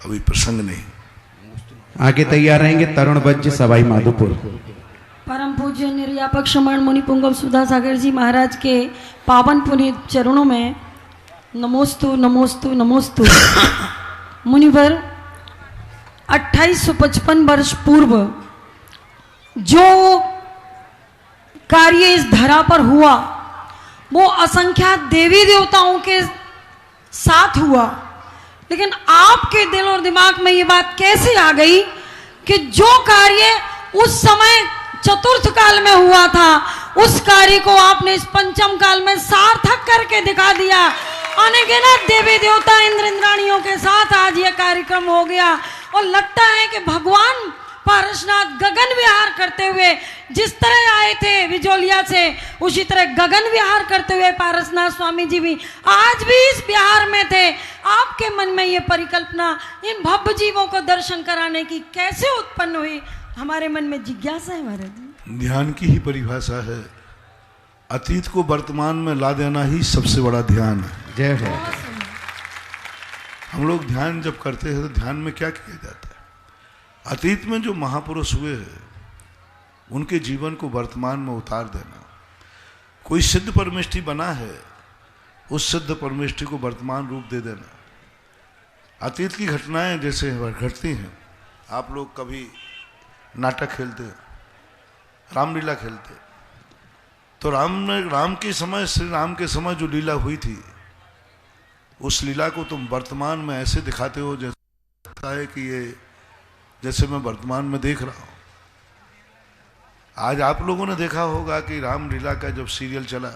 अभी प्रसंग नहीं। आगे तैयार रहेंगे तरुण बज्ज, सवाई माधोपुर। परम पूज्य निर्यापक श्रमण मुनि पुंगव सुधा सागर जी महाराज के पावन पुनीत चरणों में नमोस्तु नमोस्तु नमोस्तु। मुनिवर, 2855 वर्ष पूर्व जो कार्य इस धरा पर हुआ वो असंख्यात देवी देवताओं के साथ हुआ, लेकिन आपके दिल और दिमाग में ये बात कैसे आ गई कि जो कार्य उस समय चतुर्थ काल में हुआ था उस कार्य को आपने इस पंचम काल में सार्थक करके दिखा दिया। अनगिनत देवी देवता इंद्र इंद्राणियों के साथ आज ये कार्यक्रम हो गया, और लगता है कि भगवान पारसनाथ गगन विहार करते हुए जिस तरह आए थे विजोलिया से, उसी तरह गगन विहार करते हुए पारसनाथ स्वामी जी भी आज भी इस विहार में थे। आपके मन में ये परिकल्पना इन भव्य जीवों को दर्शन कराने की कैसे उत्पन्न हुई? हमारे मन में जिज्ञासा है महाराज जी। ध्यान की ही परिभाषा है, अतीत को वर्तमान में ला देना ही सबसे बड़ा ध्यान है। जय हो। हम लोग ध्यान जब करते हैं तो ध्यान में क्या किया जाता है? अतीत में जो महापुरुष हुए हैं उनके जीवन को वर्तमान में उतार देना। कोई सिद्ध परमेष्ठी बना है, उस सिद्ध परमेष्ठी को वर्तमान रूप दे देना। अतीत की घटनाएं जैसे घटती हैं, आप लोग कभी नाटक खेलते, रामलीला खेलते, तो राम के समय, श्री राम के समय जो लीला हुई थी उस लीला को तुम वर्तमान में ऐसे दिखाते हो जैसे लगता है कि ये जैसे मैं वर्तमान में देख रहा हूँ। आज आप लोगों ने देखा होगा कि रामलीला का जब सीरियल चला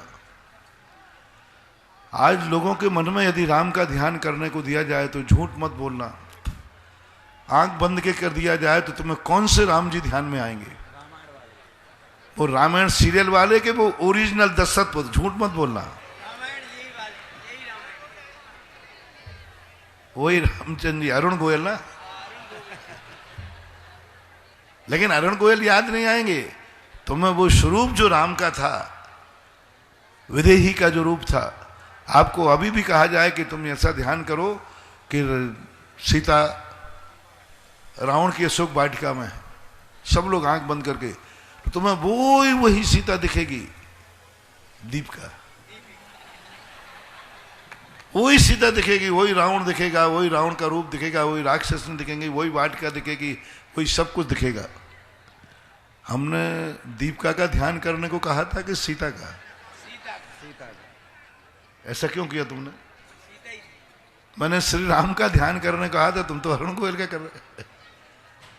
आज लोगों के मन में यदि राम का ध्यान करने को दिया जाए तो झूठ मत बोलना, आंख बंद के कर दिया जाए तो तुम्हें कौन से राम जी ध्यान में आएंगे? वो रामायण सीरियल वाले के वो ओरिजिनल दशरथ, झूठ मत बोलना। वही रामचंद्र जी, अरुण गोयल ना, लेकिन अरुण गोयल याद नहीं आएंगे तुम्हें। वो स्वरूप जो राम का था, विदेही का जो रूप था, आपको अभी भी कहा जाए कि तुम ऐसा ध्यान करो कि सीता रावण की अशोक वाटिका में है, सब लोग आंख बंद करके, तो तुम्हें वही सीता दिखेगी, दीप का वही सीता दिखेगी, वही रावण दिखेगा, वही रावण का रूप दिखेगा, वही राक्षस दिखेंगे, वही वाटिका दिखेगी, वही सब कुछ दिखेगा। हमने दीपिका का ध्यान करने को कहा था कि सीता का? ऐसा क्यों किया तुमने? मैंने श्री राम का ध्यान करने को कहा था, तुम तो अरुण गोयल का कर रहे।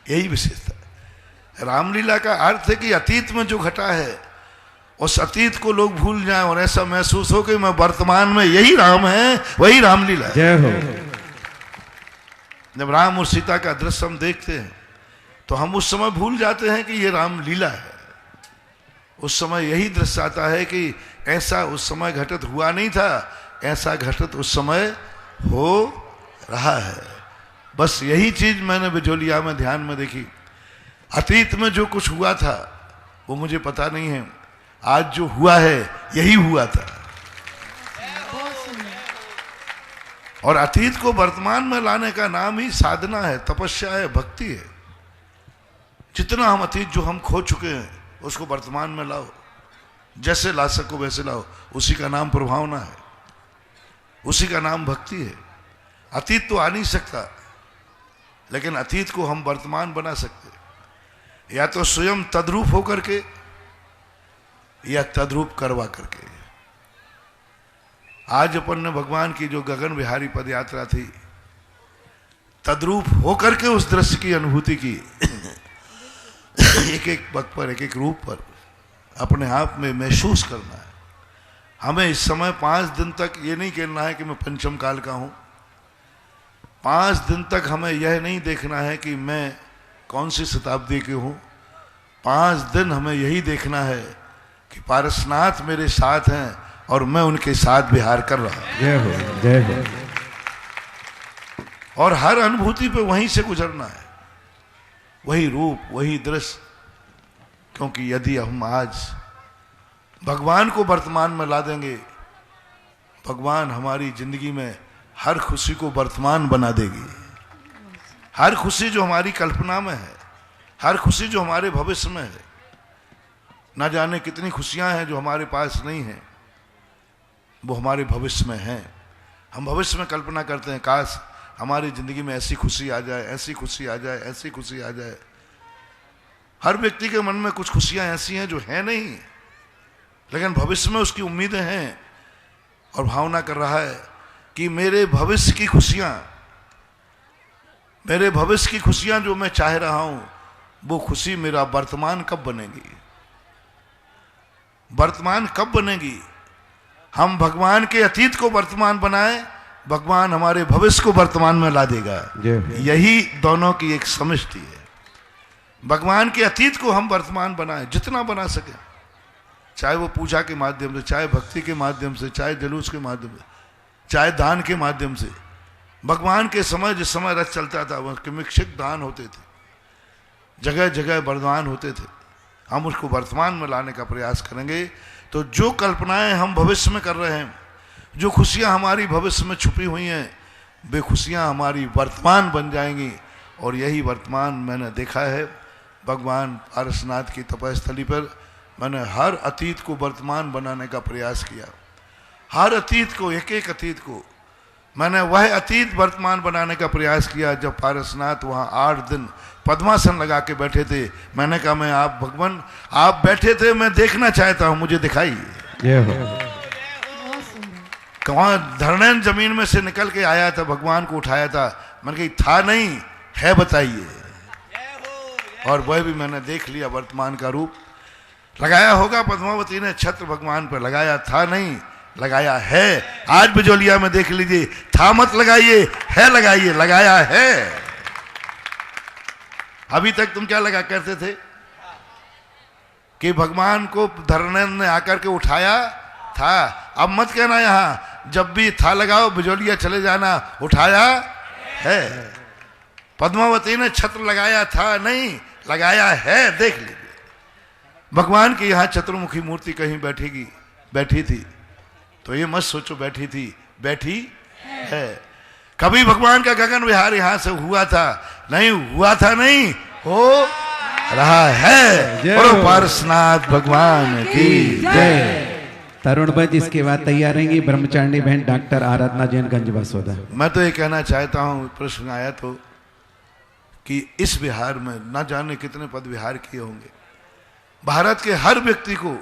यही विशेषता रामलीला का अर्थ है कि अतीत में जो घटा है उस अतीत को लोग भूल जाएं और ऐसा महसूस हो कि मैं वर्तमान में यही राम है, वही रामलीला है। जय हो। जब राम और सीता का दृश्य हम देखते हैं तो हम उस समय भूल जाते हैं कि ये रामलीला है। उस समय यही दृश्य आता है कि ऐसा उस समय घटित हुआ नहीं था, ऐसा घटित उस समय हो रहा है। बस यही चीज मैंने बिजोलिया में ध्यान में देखी। अतीत में जो कुछ हुआ था वो मुझे पता नहीं है, आज जो हुआ है यही हुआ था। और अतीत को वर्तमान में लाने का नाम ही साधना है, तपस्या है, भक्ति है। जितना हम अतीत जो हम खो चुके हैं उसको वर्तमान में लाओ, जैसे ला सको वैसे लाओ, उसी का नाम प्रभावना है, उसी का नाम भक्ति है। अतीत तो आ नहीं सकता, लेकिन अतीत को हम वर्तमान बना सकते, या तो स्वयं तद्रूप होकर के या तद्रूप करवा करके। आज अपन ने भगवान की जो गगन विहारी पद यात्रा थी, तद्रूप होकर के उस दृश्य की अनुभूति की। एक एक पग पर, एक एक रूप पर अपने आप में महसूस करना है। हमें इस समय 5 दिन तक ये नहीं कहना है कि मैं पंचम काल का हूं। 5 दिन तक हमें यह नहीं देखना है कि मैं कौन सी शताब्दी के हूं। 5 दिन हमें यही देखना है कि पारसनाथ मेरे साथ हैं और मैं उनके साथ विहार कर रहा हूं। जय हो, जय हो। और हर अनुभूति पे वहीं से गुजरना है, वही रूप, वही दृश्य। क्योंकि यदि हम आज भगवान को वर्तमान में ला देंगे, भगवान हमारी जिंदगी में हर खुशी को वर्तमान बना देगी। हर खुशी जो हमारी कल्पना में है, हर खुशी जो हमारे भविष्य में है, ना जाने कितनी खुशियां हैं जो हमारे पास नहीं हैं, वो हमारे भविष्य में हैं। हम भविष्य में कल्पना करते हैं, काश हमारी जिंदगी में ऐसी खुशी आ जाए, ऐसी खुशी आ जाए, ऐसी खुशी आ जाए। हर व्यक्ति के मन में कुछ खुशियां ऐसी हैं जो हैं नहीं, लेकिन भविष्य में उसकी उम्मीदें हैं और भावना कर रहा है कि मेरे भविष्य की खुशियां, मेरे भविष्य की खुशियां जो मैं चाह रहा हूं, वो खुशी मेरा वर्तमान कब बनेगी? वर्तमान कब बनेगी? हम भगवान के अतीत को वर्तमान बनाए, भगवान हमारे भविष्य को वर्तमान में ला देगा। यही दोनों की एक समष्टि है। भगवान के अतीत को हम वर्तमान बनाए, जितना बना सके, चाहे वो पूजा के माध्यम से, चाहे भक्ति के माध्यम से, चाहे जुलूस के माध्यम से, चाहे दान के माध्यम से। भगवान के समय जिस समय रथ चलता था वह किमिक्षिक दान होते थे, जगह जगह वरदान होते थे। हम उसको वर्तमान में लाने का प्रयास करेंगे तो जो कल्पनाएं हम भविष्य में कर रहे हैं, जो खुशियां हमारी भविष्य में छुपी हुई हैं, वे खुशियां हमारी वर्तमान बन जाएंगी। और यही वर्तमान मैंने देखा है भगवान पारसनाथ की तपस्थली पर। मैंने हर अतीत को वर्तमान बनाने का प्रयास किया, हर अतीत को, एक एक अतीत को मैंने वह अतीत वर्तमान बनाने का प्रयास किया जब पारसनाथ वहाँ 8 दिन पद्मासन लगा के बैठे थे। मैंने कहा, मैं आप भगवान आप बैठे थे, मैं देखना चाहता हूँ, मुझे दिखाइए। वहाँ धरणेन जमीन में से निकल के आया था, भगवान को उठाया था। मैंने कहा था नहीं है, बताइए। और वह भी मैंने देख लिया, वर्तमान का रूप लगाया होगा पद्मावती ने, छत्र भगवान पर लगाया था नहीं लगाया है। आज बिजोलिया में देख लीजिए, था मत लगाइए, है लगाइए, लगाया है। अभी तक तुम क्या लगा करते थे कि भगवान को धर्मेंद्र ने आकर के उठाया था। अब मत कहना यहां, जब भी था लगाओ बिजोलिया चले जाना, उठाया है। पद्मावती ने छत्र लगाया था नहीं, लगाया है। देख लीजिए, भगवान की यहां चतुर्मुखी मूर्ति कहीं बैठी थी तो ये मत सोचो बैठी थी, बैठी है। कभी भगवान का गगन विहार यहां से हुआ था नहीं, हुआ था नहीं, हो रहा है। और पारसनाथ भगवान की जय। तरुण बज इसके बाद तैयार रहेंगी ब्रह्मचारिणी बहन डॉक्टर आराधना जैन गंज बसोदा। मैं तो ये कहना चाहता हूं, प्रश्न आया तो, कि इस विहार में न जाने कितने पद विहार किए होंगे। भारत के हर व्यक्ति को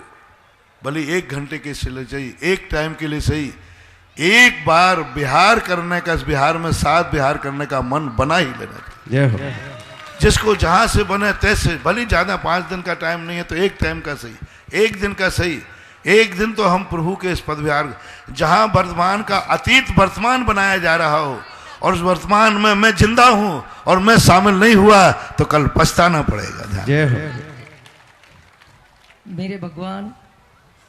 भले 1 घंटे के लिए सही, एक टाइम के लिए सही, एक बार बिहार करने का, इस बिहार में 7 बिहार करने का मन बना ही लेना चाहिए। जिसको जहां से बने तैसे, भले ज्यादा 5 दिन का टाइम नहीं है तो 1 टाइम का सही, 1 दिन का सही। 1 दिन तो हम प्रभु के इस पद विहार, जहां वर्तमान का अतीत वर्तमान बनाया जा रहा हो, और उस वर्तमान में मैं जिंदा हूं और मैं शामिल नहीं हुआ तो कल पछताना पड़ेगा। जय हो। मेरे भगवान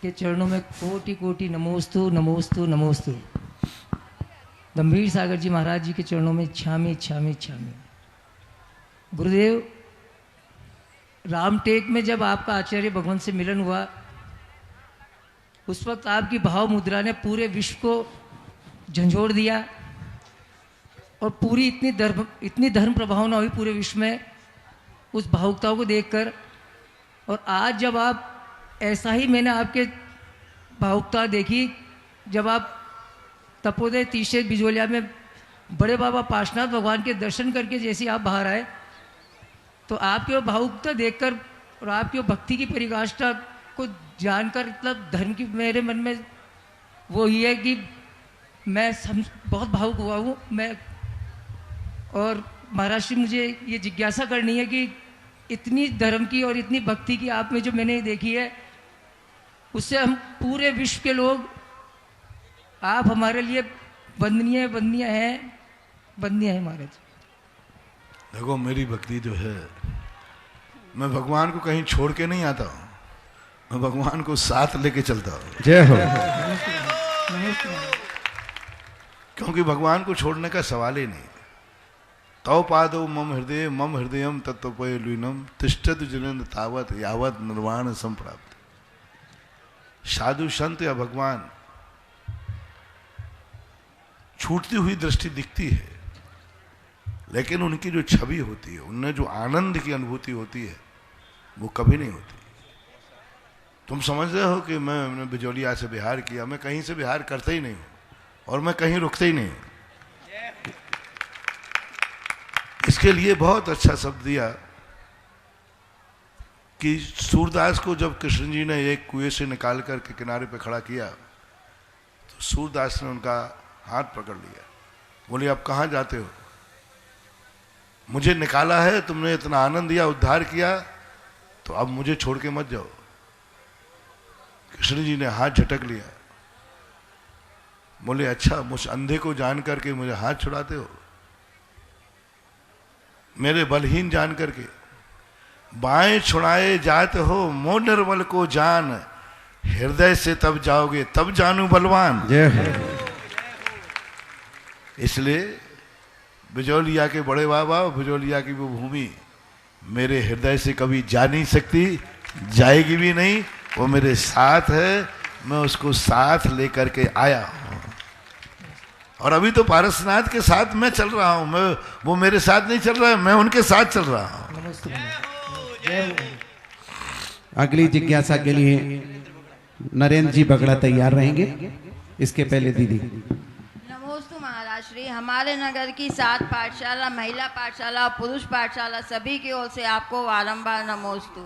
के चरणों में कोटि कोटि नमोस्तु नमोस्तु नमोस्तु। गंभीर सागर जी महाराज जी के चरणों में छामी छामी छामी। गुरुदेव, रामटेक में जब आपका आचार्य भगवान से मिलन हुआ, उस वक्त आपकी भाव मुद्रा ने पूरे विश्व को झंझोड़ दिया और पूरी इतनी धर्म प्रभावना हुई पूरे विश्व में उस भावुकताओं को देखकर। और आज जब आप ऐसा ही, मैंने आपके भावुकता देखी जब आप तपोदय तीसरे बिजोलिया में बड़े बाबा पार्श्वनाथ भगवान के दर्शन करके जैसे आप बाहर आए, तो आपकी वो भावुकता देखकर और आपकी वो भक्ति की परिकाष्ठा को जानकर, मतलब धर्म की मेरे मन में वो ही है कि मैं बहुत भावुक हुआ हूँ मैं। और महाराज जी, मुझे ये जिज्ञासा करनी है कि इतनी धर्म की और इतनी भक्ति की आप में जो मैंने देखी है, उससे हम पूरे विश्व के लोग, आप हमारे लिए वंदनीय वंदनीय हैं, वंदनीय है महाराज। देखो, मेरी भक्ति जो है, मैं भगवान को कहीं छोड़ के नहीं आता हूँ, मैं भगवान को साथ लेके चलता हूँ। जय हो। क्योंकि भगवान को छोड़ने का सवाल ही नहीं। तव पादो मम हृदयम तत्वपयलुनम तिष्ठत जिनेन्द्र तावत यावत निर्वाण संप्राप्त। साधु संत या भगवान छूटती हुई दृष्टि दिखती है, लेकिन उनकी जो छवि होती है, उनमें जो आनंद की अनुभूति होती है, वो कभी नहीं होती। तुम समझ रहे हो कि मैंने बिजोलिया से बिहार किया, मैं कहीं से बिहार करता ही नहीं हूं और मैं कहीं रुकता ही नहीं हूं। इसके लिए बहुत अच्छा शब्द दिया कि सूरदास को जब कृष्ण जी ने एक कुएं से निकाल कर के किनारे पे खड़ा किया, तो सूरदास ने उनका हाथ पकड़ लिया, बोले अब कहाँ जाते हो, मुझे निकाला है, तुमने इतना आनंद दिया, उद्धार किया, तो अब मुझे छोड़ के मत जाओ। कृष्ण जी ने हाथ झटक लिया, बोले अच्छा, मुझ अंधे को जान करके मुझे हाथ छुड़ाते हो, मेरे बलहीन जान करके बाएं छुड़ाए जाते हो, मो निर्मल को जान, हृदय से तब जाओगे तब जानू बलवान। जय हो। इसलिए बिजोलिया के बड़े बाबा, बिजोलिया की वो भूमि मेरे हृदय से कभी जा नहीं सकती, जाएगी भी नहीं, वो मेरे साथ है, मैं उसको साथ लेकर के आया हूं। और अभी तो पारसनाथ के साथ मैं चल रहा हूं, मैं, वो मेरे साथ नहीं चल रहा है, मैं उनके साथ चल रहा हूं। अगली जिज्ञासा के लिए नरेंद्र जी बगड़ा तैयार रहेंगे। इसके पहले दीदी। नमोस्तु महाराज श्री। हमारे नगर की 7 पाठशाला, महिला पाठशाला, पुरुष पाठशाला, सभी की ओर से आपको बारंबार नमोस्तु।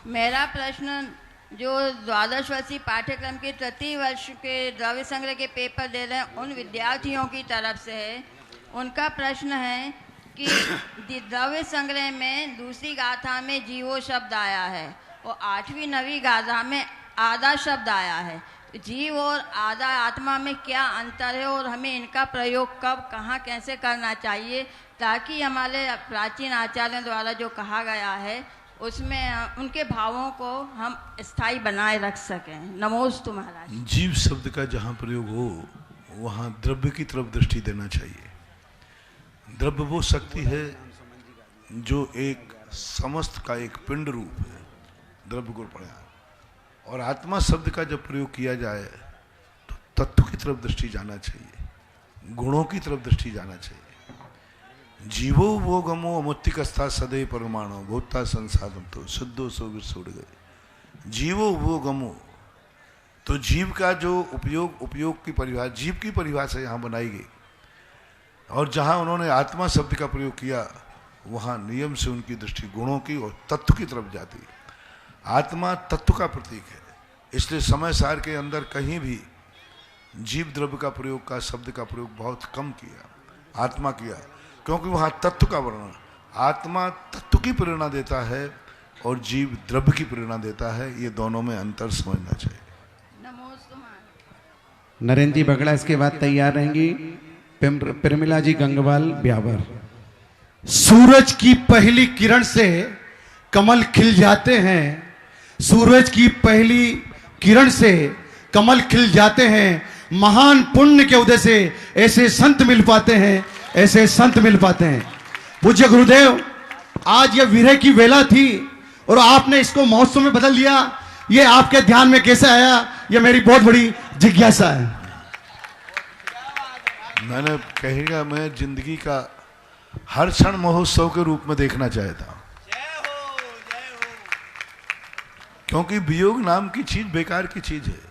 मेरा प्रश्न जो द्वादश वर्षीय पाठ्यक्रम के तृतीय वर्ष के द्रव्य संग्रह के पेपर दे रहे हैं, उन विद्यार्थियों की तरफ से है। उनका प्रश्न है कि द्रव्य संग्रह में दूसरी गाथा में जीवो शब्द आया है और 8वीं 9वीं गाथा में आधा शब्द आया है, जीव और आधा आत्मा में क्या अंतर है और हमें इनका प्रयोग कब कहाँ कैसे करना चाहिए, ताकि हमारे प्राचीन आचार्यों द्वारा जो कहा गया है उसमें उनके भावों को हम स्थायी बनाए रख सकें। नमोस्तु महाराज। जीव शब्द का जहाँ प्रयोग हो वहाँ द्रव्य की तरफ दृष्टि देना चाहिए। द्रव्य वो शक्ति है जो एक समस्त का एक पिंड रूप है, द्रव्य को पढ़ा। और आत्मा शब्द का जब प्रयोग किया जाए तो तत्व की तरफ दृष्टि जाना चाहिए, गुणों की तरफ दृष्टि जाना चाहिए। जीवो वो गमो अमुत्तिकस्था सदैव परमाणु भूता संसाधन तो शुद्धो सो विसुड़ गए। जीवो वो गमो, तो जीव का जो उपयोग की परिभाषा, जीव की परिभाषा यहाँ बनाई गई। और जहाँ उन्होंने आत्मा शब्द का प्रयोग किया वहाँ नियम से उनकी दृष्टि गुणों की और तत्व की तरफ जाती है। आत्मा तत्व का प्रतीक है, इसलिए समय सार के अंदर कहीं भी जीव द्रव्य का प्रयोग का शब्द का प्रयोग बहुत कम किया, आत्मा किया, क्योंकि वहाँ तत्व का वर्णन। आत्मा तत्व की प्रेरणा देता है और जीव द्रव्य की प्रेरणा देता है, ये दोनों में अंतर समझना चाहिए। नरेंद्र जी बगड़ा इसके बाद तैयार रहेंगी। प्रेमिला जी गंगवाल ब्यावर। सूरज की पहली किरण से कमल खिल जाते हैं, सूरज की पहली किरण से कमल खिल जाते हैं। महान पुण्य के उदय से ऐसे संत मिल पाते हैं, ऐसे संत मिल पाते हैं। पूज्य गुरुदेव, आज ये विरह की वेला थी और आपने इसको महोत्सव में बदल दिया, ये आपके ध्यान में कैसे आया, ये मेरी बहुत बड़ी जिज्ञासा है। मैंने कहेगा मैं जिंदगी का हर क्षण महोत्सव के रूप में देखना चाहता हूं, क्योंकि वियोग नाम की चीज बेकार की चीज है।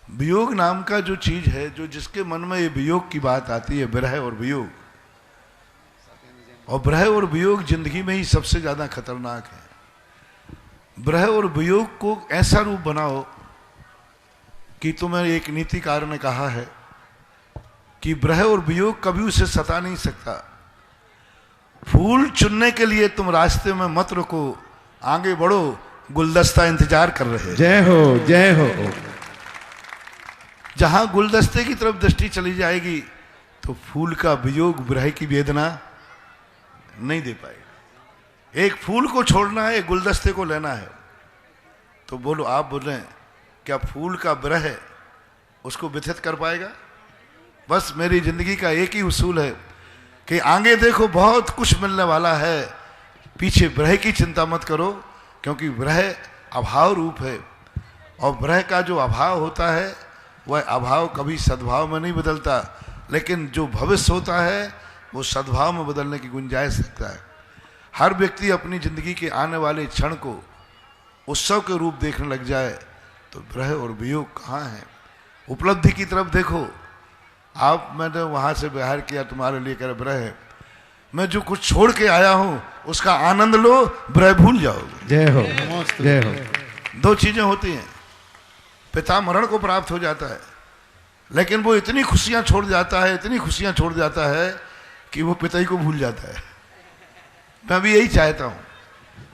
वियोग नाम का जो चीज है, जो जिसके मन में ये वियोग की बात आती है, विरह और वियोग, और विरह और वियोग जिंदगी में ही सबसे ज्यादा खतरनाक है। विरह और वियोग को ऐसा रूप बनाओ कि तुम्हें एक नीतिकार ने कहा है कि विरह और वियोग कभी उसे सता नहीं सकता। फूल चुनने के लिए तुम रास्ते में मत रुको, आगे बढ़ो, गुलदस्ता इंतजार कर रहे हैं। जय हो, जय हो। जहां गुलदस्ते की तरफ दृष्टि चली जाएगी तो फूल का वियोग विरह की वेदना नहीं दे पाएगा। एक फूल को छोड़ना है, एक गुलदस्ते को लेना है, तो बोलो, आप बोल रहे हैं क्या फूल का विरह उसको व्यथित कर पाएगा? बस मेरी जिंदगी का एक ही उसूल है कि आगे देखो बहुत कुछ मिलने वाला है, पीछे विरह की चिंता मत करो, क्योंकि विरह अभाव रूप है। और विरह का जो अभाव होता है वह अभाव कभी सद्भाव में नहीं बदलता, लेकिन जो भविष्य होता है वो सद्भाव में बदलने की गुंजाइश रखता है। हर व्यक्ति अपनी जिंदगी के आने वाले क्षण को उत्सव के रूप देखने लग जाए तो विरह और वियोग कहाँ है? उपलब्धि की तरफ देखो। आप, मैंने वहाँ से बिहार किया, तुम्हारे लिए कह विरह है, मैं जो कुछ छोड़ के आया हूँ उसका आनंद लो, विरह भूल जाओगे। जय हो, जय हो। दो चीजें होती हैं, पिता मरण को प्राप्त हो जाता है, लेकिन वो इतनी खुशियां छोड़ जाता है, इतनी खुशियां छोड़ जाता है कि वो पिता ही को भूल जाता है। मैं भी यही चाहता हूँ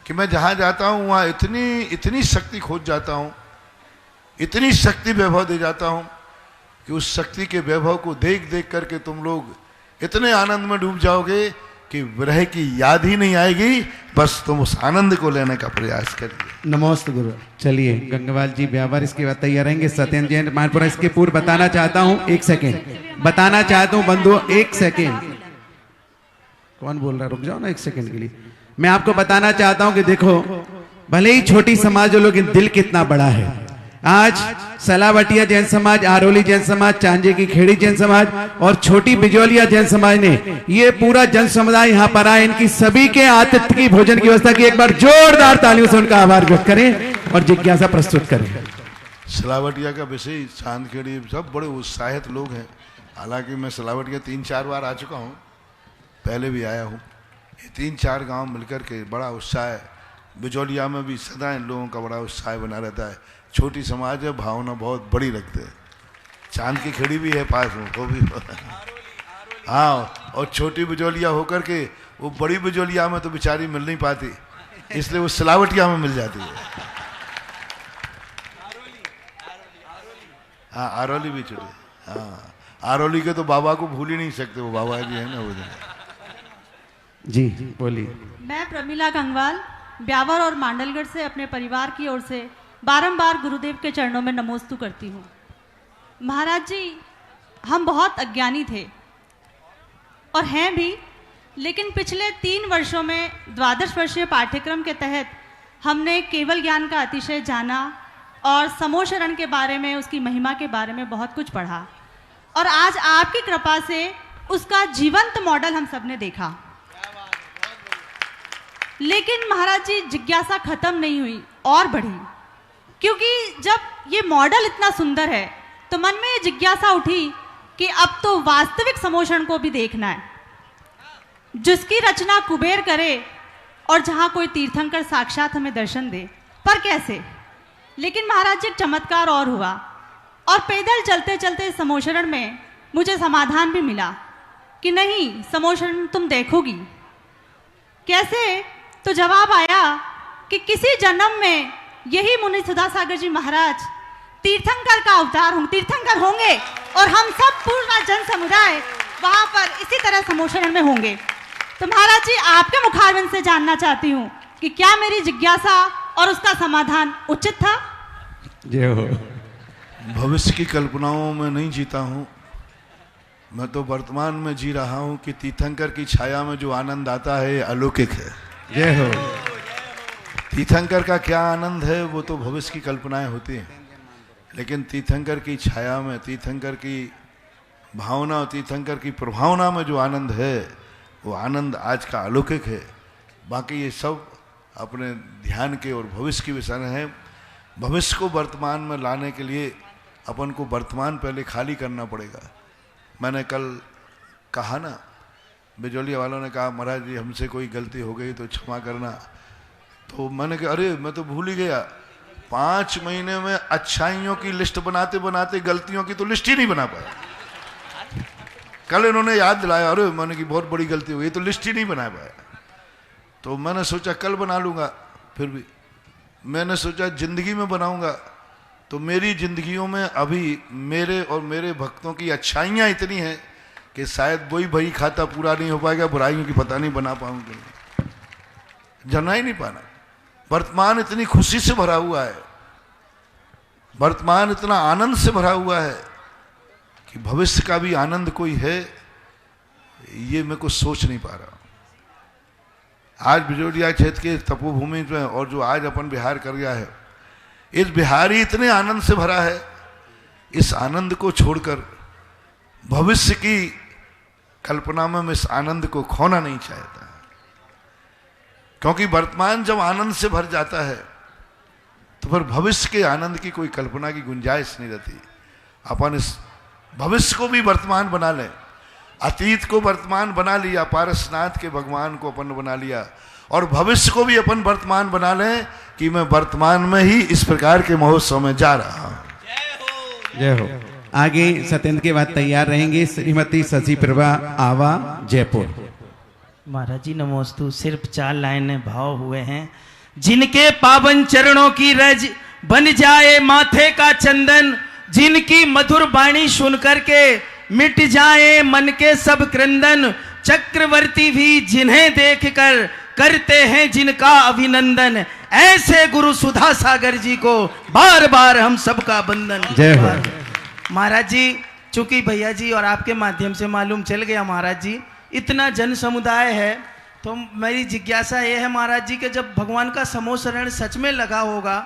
कि मैं जहाँ जाता हूँ वहाँ इतनी शक्ति खोज जाता हूँ, इतनी शक्ति वैभव दे जाता हूँ कि उस शक्ति के वैभव को देख देख करके तुम लोग इतने आनंद में डूब जाओगे कि विरह की याद ही नहीं आएगी, बस तुम उस आनंद को लेने का प्रयास करिए। नमोस्त गुरु। चलिए गंगवाल जी व्यापार इसके बाद तैयार रहेंगे। सत्येंद्र जैन मानपुरा। इसके पूर्व बताना चाहता हूँ, एक सेकेंड बताना चाहता हूँ बंधुओं, एक सेकेंड। कौन बोल रहा है? रुक जाओ ना एक सेकेंड के लिए। मैं आपको बताना चाहता हूँ कि देखो, भले ही छोटी समाज हो लेकिन दिल कितना बड़ा है। आज सलावटिया जैन समाज, आरोली जैन समाज, चांजे की खेड़ी जैन समाज और छोटी बिजौलिया जैन समाज ने ये पूरा जन समुदाय यहाँ पर आए, इनकी सभी के आतिथ्य की भोजन की व्यवस्था की। एक बार जोरदार तालियों से उनका आभार व्यक्त करें और जिज्ञासा प्रस्तुत करें। सलावटिया का विषय चांद खेड़ी सब बड़े उत्साहित लोग हैं। हालांकि मैं सलावटिया 3-4 बार आ चुका हूँ, पहले भी आया हूँ। ये 3-4 गाँव मिलकर के बड़ा उत्साह है। बिजौलिया में भी सदा इन लोगों का बड़ा उत्साह बना रहता है। छोटी समाज है, भावना बहुत बड़ी रखते हैं। चांद की खेड़ी भी है पास में, वो भी हाँ। और छोटी बिजौलिया होकर के वो बड़ी बिजौलिया में तो बेचारी मिल नहीं पाती, इसलिए वो सलावटिया में मिल जाती है। हाँ आरौली भी चढ़े। हाँ आरौली के तो बाबा को भूल ही नहीं सकते, वो बाबा जी है ना वो जी बोलिए। मैं प्रमिला गंगवाल ब्यावर और मांडलगढ़ से अपने परिवार की ओर से बारंबार गुरुदेव के चरणों में नमोस्तु करती हूँ। महाराज जी, हम बहुत अज्ञानी थे और हैं भी, लेकिन पिछले 3 वर्षों में 12 वर्षीय पाठ्यक्रम के तहत हमने केवल ज्ञान का अतिशय जाना और समोशरण के बारे में, उसकी महिमा के बारे में बहुत कुछ पढ़ा और आज आपकी कृपा से उसका जीवंत मॉडल हम सब ने देखा। लेकिन महाराज जी, जिज्ञासा खत्म नहीं हुई और बढ़ी, क्योंकि जब ये मॉडल इतना सुंदर है तो मन में ये जिज्ञासा उठी कि अब तो वास्तविक समोषण को भी देखना है, जिसकी रचना कुबेर करे और जहाँ कोई तीर्थंकर साक्षात हमें दर्शन दे। पर कैसे? लेकिन महाराज जी, एक चमत्कार और हुआ और पैदल चलते चलते समोशरण में मुझे समाधान भी मिला कि नहीं, समोशरण तुम देखोगी। कैसे? तो जवाब आया कि किसी जन्म में यही मुनि सुधासागर जी महाराज तीर्थंकर का अवतार होंगे, तीर्थंकर होंगे और हम सब पूरा जन समुदाय वहां पर इसी तरह समोशरण में होंगे। तो महाराज जी, आपके मुखारविंद से जानना चाहती हूँ कि क्या मेरी जिज्ञासा और उसका समाधान उचित था? जय हो। भविष्य की कल्पनाओं में नहीं जीता हूँ, मैं तो वर्तमान में जी रहा हूँ कि तीर्थंकर की छाया में जो आनंद आता है अलौकिक है। जय हो। तीर्थंकर का क्या आनंद है वो तो भविष्य की कल्पनाएं होती हैं, लेकिन तीर्थंकर की छाया में, तीर्थंकर की भावना, तीर्थंकर की प्रभावना में जो आनंद है वो आनंद आज का अलौकिक है। बाकी ये सब अपने ध्यान के और भविष्य के विषय हैं। भविष्य को वर्तमान में लाने के लिए अपन को वर्तमान पहले खाली करना पड़ेगा। मैंने कल कहा ना, बिजौलिया वालों ने कहा महाराज जी हमसे कोई गलती हो गई तो क्षमा करना, तो मैंने कहा अरे मैं तो भूल ही गया। 5 महीने में अच्छाइयों की लिस्ट बनाते बनाते गलतियों की तो लिस्ट ही नहीं बना पाया। कल इन्होंने याद दिलाया, अरे मैंने की बहुत बड़ी गलती हो गई, तो लिस्ट ही नहीं बना पाया। तो मैंने सोचा कल बना लूँगा, फिर भी मैंने सोचा जिंदगी में बनाऊंगा। तो मेरी जिंदगियों में अभी मेरे और मेरे भक्तों की अच्छाइयाँ इतनी हैं कि शायद वही भई खाता पूरा नहीं हो पाएगा, बुराइयों की पता नहीं बना पाऊंगा, जना ही नहीं पाना। वर्तमान इतनी खुशी से भरा हुआ है, वर्तमान इतना आनंद से भरा हुआ है कि भविष्य का भी आनंद कोई है ये मैं कुछ सोच नहीं पा रहा। आज बिजोलिया क्षेत्र के तपोभूमि में और जो आज अपन बिहार कर गया है, इस बिहार ही इतने आनंद से भरा है। इस आनंद को छोड़कर भविष्य की कल्पना में मैं इस आनंद को खोना नहीं चाहता, क्योंकि वर्तमान जब आनंद से भर जाता है तो फिर भविष्य के आनंद की कोई कल्पना की गुंजाइश नहीं रहती। अपन इस भविष्य को भी वर्तमान बना लें, अतीत को वर्तमान बना लिया, पारसनाथ के भगवान को अपन बना लिया, और भविष्य को भी अपन वर्तमान बना लें कि मैं वर्तमान में ही इस प्रकार के महोत्सव में जा रहा हूं। जय हो। आगे सत्येंद्र के बाद तैयार रहेंगे श्रीमती शशि प्रभा आवा जयपुर। महाराज जी नमोस्तु। सिर्फ 4 लाइनें भाव हुए हैं। जिनके पावन चरणों की रज बन जाए माथे का चंदन, जिनकी मधुर वाणी सुन करके मिट जाए मन के सब क्रंदन, चक्रवर्ती भी जिन्हें देखकर करते हैं जिनका अभिनंदन, ऐसे गुरु सुधा सागर जी को बार बार हम सबका बंदन। जय हो। महाराज जी, चूंकि भैया जी और आपके माध्यम से मालूम चल गया महाराज जी, इतना जन समुदाय है, तो मेरी जिज्ञासा ये है महाराज जी कि जब भगवान का समोशरण सच में लगा होगा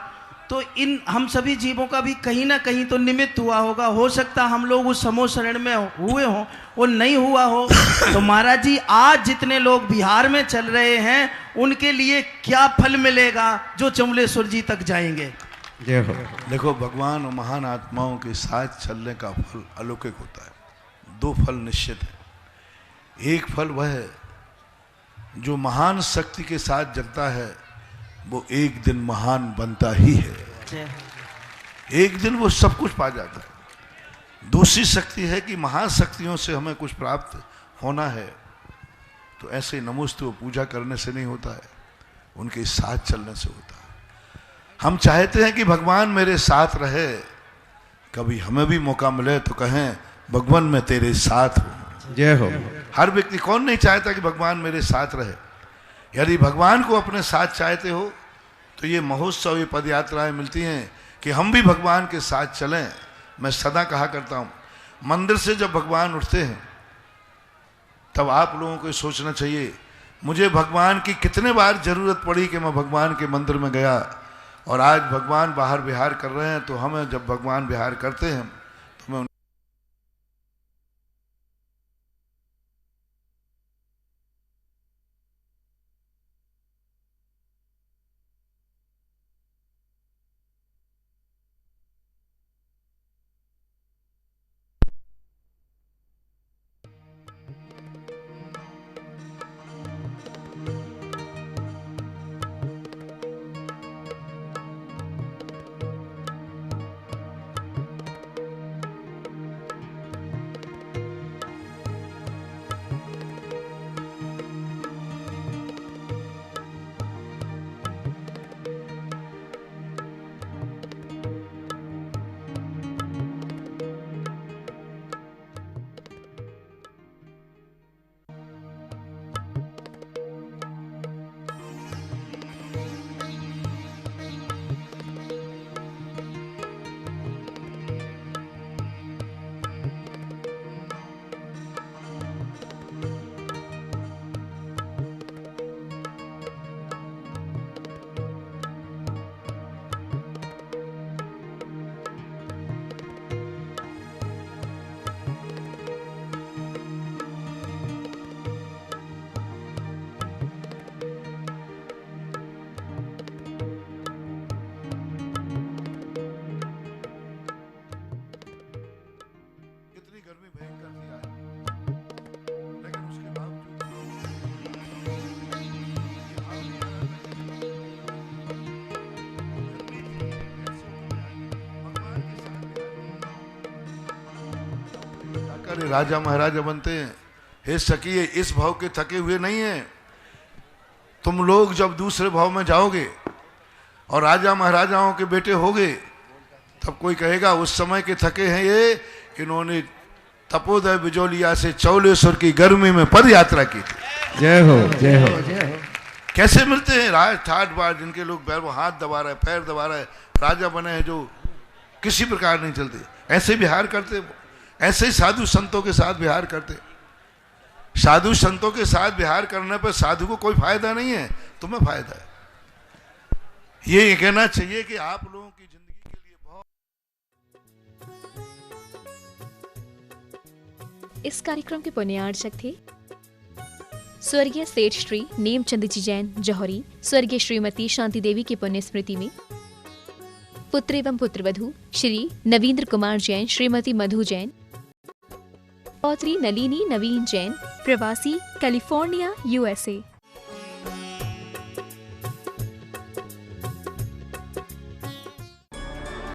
तो इन हम सभी जीवों का भी कहीं ना कहीं तो निमित्त हुआ होगा। हो सकता हम लोग उस समोशरण में हुए हों, वो नहीं हुआ हो। तो महाराज जी, आज जितने लोग बिहार में चल रहे हैं उनके लिए क्या फल मिलेगा जो चमलेश्वर जी तक जाएंगे? जय हो। देखो, भगवान और महान आत्माओं के साथ चलने का फल अलौकिक होता है। 2 फल निश्चित है। एक फल वह है जो महान शक्ति के साथ जगता है, वो एक दिन महान बनता ही है। एक दिन वो सब कुछ पा जाता है। दूसरी शक्ति है कि महाशक्तियों से हमें कुछ प्राप्त होना है, तो ऐसे नमोस्तु पूजा करने से नहीं होता है, उनके साथ चलने से होता है। हम चाहते हैं कि भगवान मेरे साथ रहे, कभी हमें भी मौका मिले तो कहें भगवान मैं तेरे साथ हूँ। जय हो। हर व्यक्ति कौन नहीं चाहता कि भगवान मेरे साथ रहे। यदि भगवान को अपने साथ चाहते हो तो ये महोत्सव, ये पद यात्राएं मिलती हैं कि हम भी भगवान के साथ चलें। मैं सदा कहा करता हूँ, मंदिर से जब भगवान उठते हैं तब आप लोगों को सोचना चाहिए, मुझे भगवान की कितने बार जरूरत पड़ी कि मैं भगवान के मंदिर में गया, और आज भगवान बाहर विहार कर रहे हैं तो हमें जब भगवान विहार करते हैं तो मैं राजा महाराजा बनते हैं। हे सखिए, इस भाव के थके हुए नहीं हैं। तुम लोग जब दूसरे भाव में जाओगे और राजा महाराजाओं के बेटे होगे तब कोई कहेगा उस समय के थके हैं ये, इन्होंने तपोदय बिजोलिया से चौलेश्वर की गर्मी में पद यात्रा की थी। जय हो, जय हो, जय हो। कैसे मिलते हैं राज ठाट बार, जिनके लोग पैर, वो हाथ दबा रहे, पैर दबा रहे, राजा बने हैं जो किसी प्रकार नहीं चलते, ऐसे विहार करते। ऐसे ही साधु संतों के साथ विहार करते। साधु संतों के साथ विहार करने पर साधु को कोई फायदा नहीं है, तुम्हें फायदा है। ये कहना चाहिए कि आप लोगों की जिंदगी के लिए बहुत। इस कार्यक्रम के पुण्यार्चक थे स्वर्गीय सेठ श्री नेमचंद जी जैन जौहरी, स्वर्गीय श्रीमती शांति देवी की पुण्य स्मृति में पुत्र एवं पुत्रवधू श्री नवींद्र कुमार जैन, श्रीमती मधु जैन, पौत्री नलिनी नवीन जैन, प्रवासी कैलिफोर्निया USA।